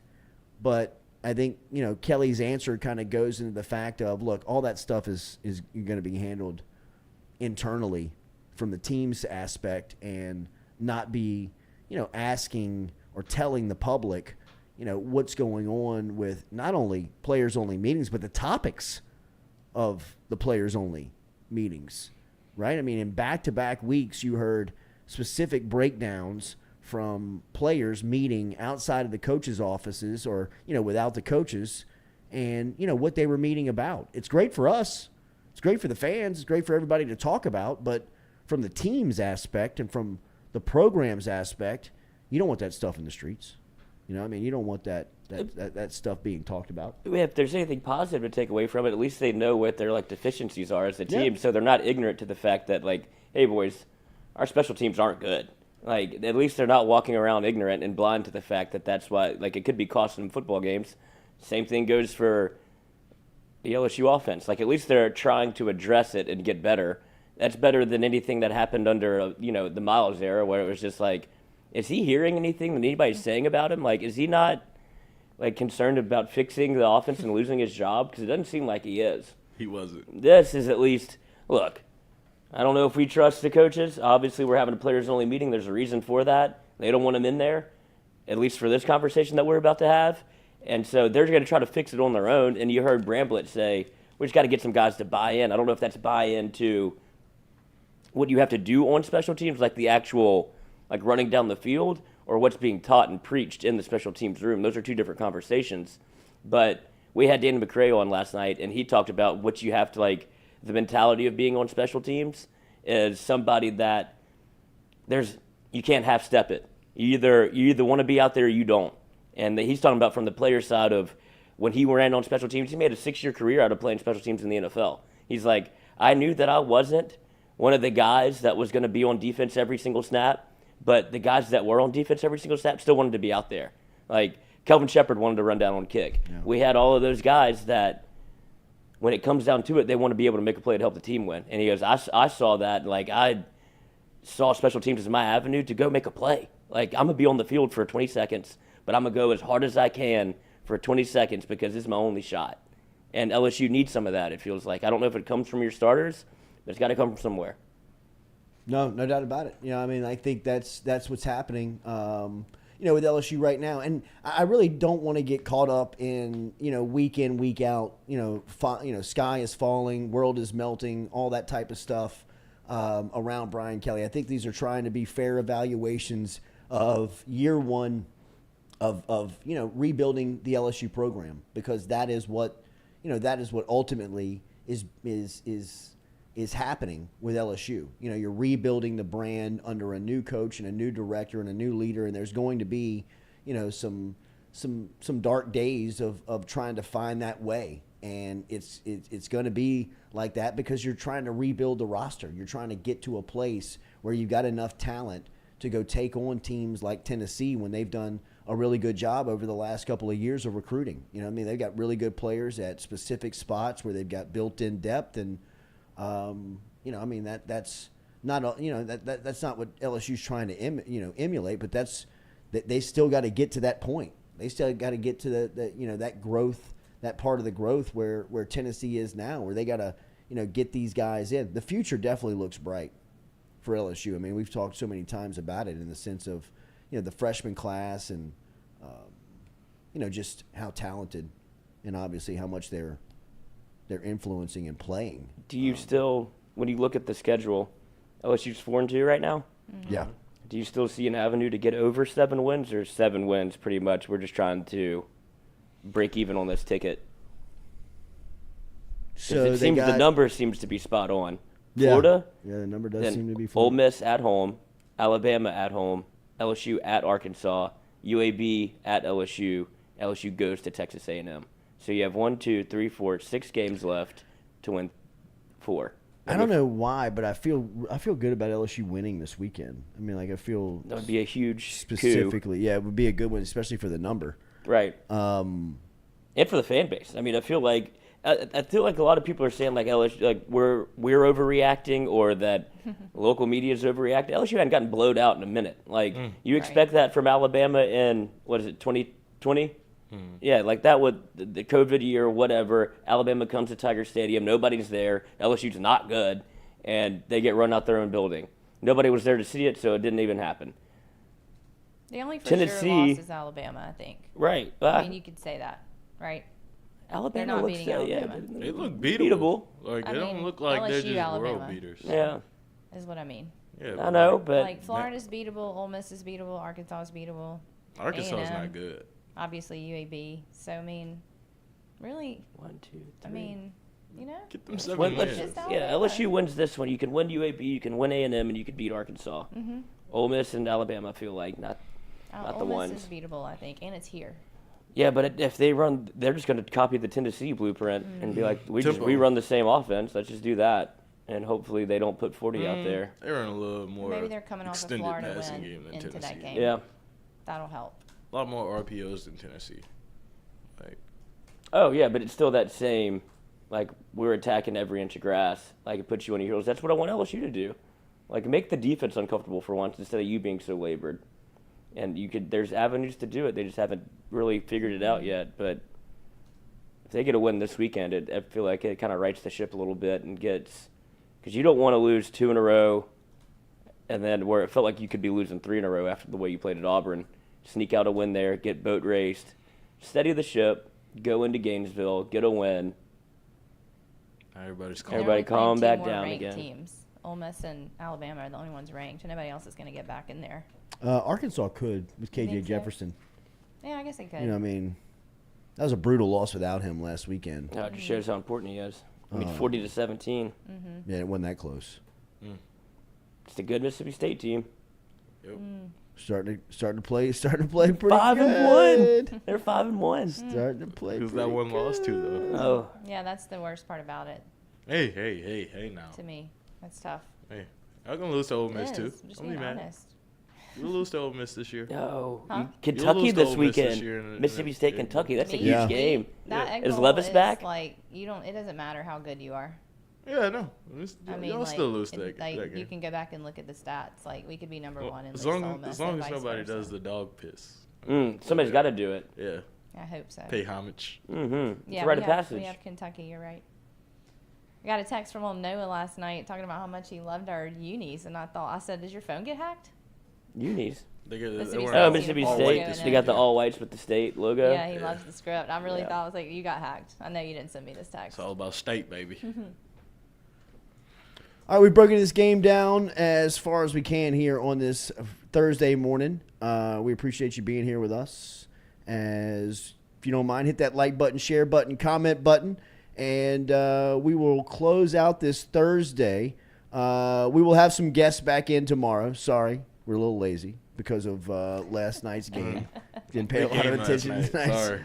but I think, Kelly's answer kind of goes into the fact of, look, all that stuff is going to be handled internally from the team's aspect and not be, asking or telling the public, what's going on with not only players-only meetings, but the topics of the players-only meetings, right? I mean, in back-to-back weeks, you heard specific breakdowns from players meeting outside of the coaches' offices or, without the coaches and, what they were meeting about. It's great for us. It's great for the fans. It's great for everybody to talk about. But from the team's aspect and from the program's aspect, you don't want that stuff in the streets. You don't want that stuff being talked about. If there's anything positive to take away from it, at least they know what their deficiencies are as a team, so they're not ignorant to the fact that hey boys, our special teams aren't good. At least they're not walking around ignorant and blind to the fact that that's why it could be costing them football games. Same thing goes for the LSU offense. At least they're trying to address it and get better. That's better than anything that happened under the Miles era, where it was just is he hearing anything that anybody's saying about him? Is he not concerned about fixing the offense and losing his job? Because it doesn't seem like he is. He wasn't. This is at least, look, I don't know if we trust the coaches. Obviously, we're having a players-only meeting. There's a reason for that. They don't want him in there, at least for this conversation that we're about to have. And so they're going to try to fix it on their own. And you heard Bramblett say, we just got to get some guys to buy in. I don't know if that's buy into what you have to do on special teams, the actual running down the field, or what's being taught and preached in the special teams room. Those are two different conversations. But we had Danny McCray on last night, and he talked about what you have to, the mentality of being on special teams is somebody that you can't half-step it. You either want to be out there or you don't. And he's talking about from the player side of when he ran on special teams, he made a 6-year career out of playing special teams in the NFL. He's I knew that I wasn't one of the guys that was going to be on defense every single snap, but the guys that were on defense every single snap still wanted to be out there. Kelvin Shepard wanted to run down on kick. Yeah. We had all of those guys that when it comes down to it, they want to be able to make a play to help the team win. And he goes, I saw that. I saw special teams as my avenue to go make a play. I'm going to be on the field for 20 seconds, but I'm going to go as hard as I can for 20 seconds because it's my only shot. And LSU needs some of that, it feels like. I don't know if it comes from your starters, but it's got to come from somewhere. No doubt about it. I think that's what's happening, with LSU right now. And I really don't want to get caught up in, week in, week out, sky is falling, world is melting, all that type of stuff around Brian Kelly. I think these are trying to be fair evaluations of year one of rebuilding the LSU program, because that is what ultimately is happening with LSU. You're rebuilding the brand under a new coach and a new director and a new leader, and there's going to be, some dark days of trying to find that way. And it's going to be like that because you're trying to rebuild the roster. You're trying to get to a place where you've got enough talent to go take on teams like Tennessee when they've done a really good job over the last couple of years of recruiting. They've got really good players at specific spots where they've got built-in depth, and that's not that's not what LSU's trying to emulate, but they still got to get to that point. They still got to get to that growth, that part of the growth where Tennessee is now, where they got to get these guys in. The future definitely looks bright for LSU. We've talked so many times about it in the sense of the freshman class and just how talented and obviously how much they're influencing and playing. Do you still, when you look at the schedule, LSU's 4-2 right now? Mm-hmm. Yeah. Do you still see an avenue to get over 7 wins, or 7 wins pretty much we're just trying to break even on this ticket? So it seems the number seems to be spot on. Florida? Yeah, the number does seem to be Florida. Ole Miss at home, Alabama at home, LSU at Arkansas, UAB at LSU, LSU goes to Texas A&M. So you have 6 games left to win 4. I don't know why, but I feel good about LSU winning this weekend. I feel that would be a huge specifically. coup. Yeah, it would be a good one, especially for the number. Right. And for the fan base. I feel like I feel like a lot of people are saying like LSU, like we're overreacting, or that local media is overreacting. LSU hadn't gotten blowed out in a minute. Like you expect that from Alabama in 2020? Yeah, like that would the COVID year or whatever. Alabama comes to Tiger Stadium, nobody's there. LSU's not good, and they get run out their own building. Nobody was there to see it, so it didn't even happen. The only for Tennessee, sure loss is Alabama, I think. Right. I mean, you could say that, right? Alabama They're not looks beating Alabama. They look beatable. Like I they don't mean, look like they're LSU, just Alabama. world beaters. Yeah. Is what I mean. Yeah, I know, but Like Florida's beatable, Ole Miss is beatable, Arkansas is beatable. Arkansas is A&M, not good. Obviously UAB. So I mean, really. 1, 2, 3. I mean, you know. Get them 7 Well, wins. Just yeah, Alabama. LSU wins this one. You can win UAB, you can win A&M, and you can beat Arkansas. Mm-hmm. Ole Miss and Alabama, I feel like not Ole the Miss ones. is beatable, I think, and it's here. Yeah, but if they run, they're just going to copy the Tennessee blueprint and be like, we Tempo. run the same offense. Let's just do that, and hopefully they don't put 40 out there. They run a little more. Maybe they're coming off a extended Florida passing win game than into Tennessee. that game. Yeah. That'll help. A lot more RPOs than Tennessee. Like Oh yeah, but it's still that same, like we're attacking every inch of grass. Like it puts you on your heels. That's what I want LSU to do. Like make the defense uncomfortable for once instead of you being so labored. And there's avenues to do it. They just haven't really figured it out yet. But if they get a win this weekend, I feel like it kind of rights the ship a little bit and gets, because you don't want to lose 2 in a row, and then where it felt like you could be losing 3 in a row after the way you played at Auburn. Sneak out a win there, get boat raced, steady the ship, go into Gainesville, get a win. everybody's And calm. they're Everybody only playing calm 2 back more down ranked again. Teams. Ole Miss and Alabama are the only ones ranked, and nobody else is going to get back in there. Arkansas could with You KJ think so? Jefferson. Yeah, I guess they could. You know, I mean, that was a brutal loss without him last weekend. It just shows how important he is. I mean, 40-17. Yeah, it wasn't that close. It's a good Mississippi State team. Yep. Starting to play pretty 5 good. and 1. They're 5 and 1. Starting to play. Who's pretty that one lost to though? Oh, Yeah, that's the worst part about it Hey now. to me. That's tough. Hey, I'm gonna lose to Ole It Miss is. too. I'm just Don't be being mad. honest. You'll lose to Ole Miss this year. no. Huh? Kentucky You'll lose to this Ole Miss this weekend. year in a- Mississippi in a- State, in- Kentucky. That's a Me, huge Yeah. game. That egg Is roll Levis back? Like you don't. It doesn't matter how good you are. Yeah, no. I mean, Y'all like, still lose it- that, like that game. you can go back and look at the stats. Like we could be number one and as lose long to Ole Miss as long and as vice nobody versa. does the dog piss. Somebody's got to do it. Yeah, I hope so. pay homage. Mm-hmm. It's Yeah, a rite we of have, passage. we have Kentucky. You're right. I got a text from old Noah last night talking about how much he loved our unis, and I said, "Does your phone get hacked?" Unis. They get, Mississippi they State. Oh, All Mississippi white State. this They got the weekend. all whites with the state logo. Yeah, he loves the script. I really Yeah. thought I was like, "You got hacked." I know you didn't send me this text. It's all about state, baby. All right, we've broken this game down as far as we can here on this Thursday morning. We appreciate you being here with us. As if you don't mind, hit that like button, share button, comment button, and we will close out this Thursday. We will have some guests back in tomorrow. Sorry, we're a little lazy because of last night's game. Didn't pay a lot of Game last attention night. to Sorry.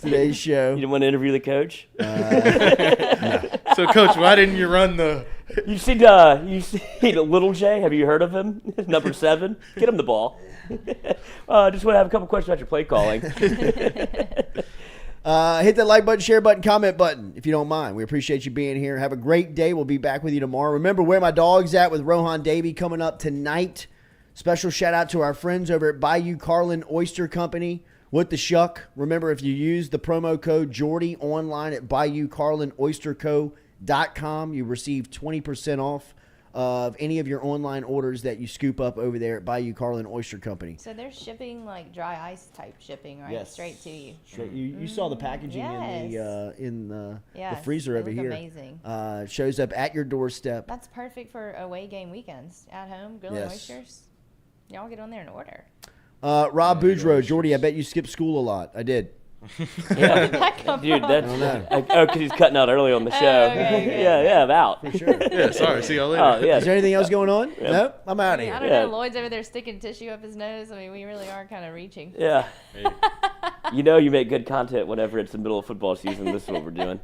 today's show. You didn't want to interview the coach? So, Coach, why didn't you run the? You see Little J? Have you heard of him? Number 7. Get him the ball. Just want to have a couple questions about your play calling. Hit that like button, share button, comment button if you don't mind. We appreciate you being here. Have a great day. We'll be back with you tomorrow. Remember Where My Dog's At with Rohan Davey coming up tonight. Special shout out to our friends over at Bayou Carlin Oyster Company with the Shuck. Remember, if you use the promo code Jordy online at BayouCarlinOysterCo.com, you receive 20% off of any of your online orders that you scoop up over there at Bayou Carlin Oyster Company. So they're shipping like dry ice type shipping, right? Yes. Straight to you. You saw the packaging in the Yes, freezer they over look here. amazing. Shows up at your doorstep. That's perfect for away game weekends. At home, grilling Yes. oysters. Y'all get on there and order. Rob Boudreaux, Jordy, I bet you skipped school a lot. I did. Yeah. That come Dude, from? that's I don't know. because he's cutting out early on the show. okay. Yeah, I'm out. For sure. Yeah, sorry. See y'all later. Oh, yeah. Is there anything else going on? No? I'm out of I here. don't Yeah. know. Lloyd's over there sticking tissue up his nose. I mean, we really are kind of reaching. Yeah. Hey, You know you make good content whenever it's the middle of football season. This is what we're doing.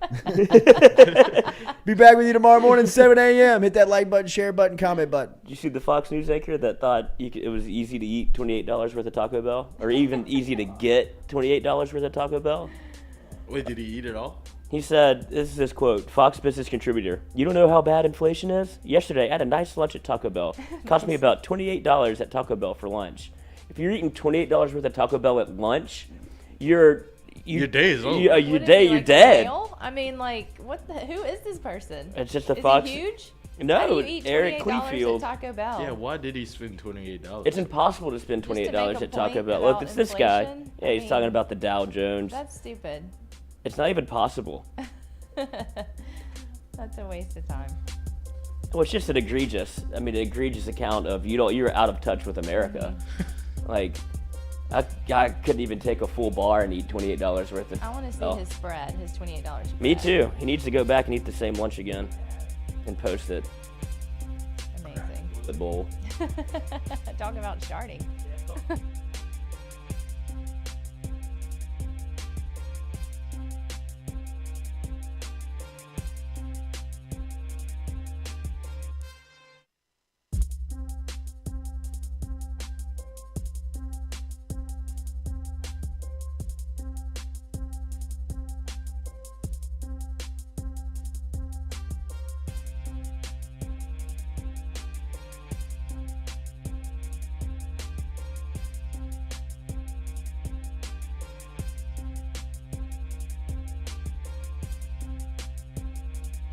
Be back with you tomorrow morning, 7 a.m. Hit that like button, share button, comment button. Did you see the Fox News anchor that thought it was easy to eat $28 worth of Taco Bell? Or even easy to get $28 worth of Taco Bell? wait, did he eat it all? He said, this is his quote, Fox Business contributor, "You don't know how bad inflation is? Yesterday, I had a nice lunch at Taco Bell. Cost me about $28 at Taco Bell for lunch." If you're eating $28 worth of Taco Bell at lunch, your day is over. You're What is dead. he, You're like, dead. male? I mean, like, who is this person? It's just a is Fox. he huge? No, How do you eat Eric $28 Kleefield. at Taco Bell? Yeah, why did he spend $28? It's impossible to spend Just to $28 make a at Taco point Bell. Look, about it's this guy. inflation? Yeah, I he's mean, talking about the Dow Jones. That's stupid. It's not even possible. That's a waste of time. Well, it's just an egregious account of you're out of touch with America. Mm-hmm. Like, I couldn't even take a full bar and eat $28 worth of. I want to see his spread, his $28 spread. Me too. He needs to go back and eat the same lunch again, and post it. Amazing. The bowl. Talk about sharding.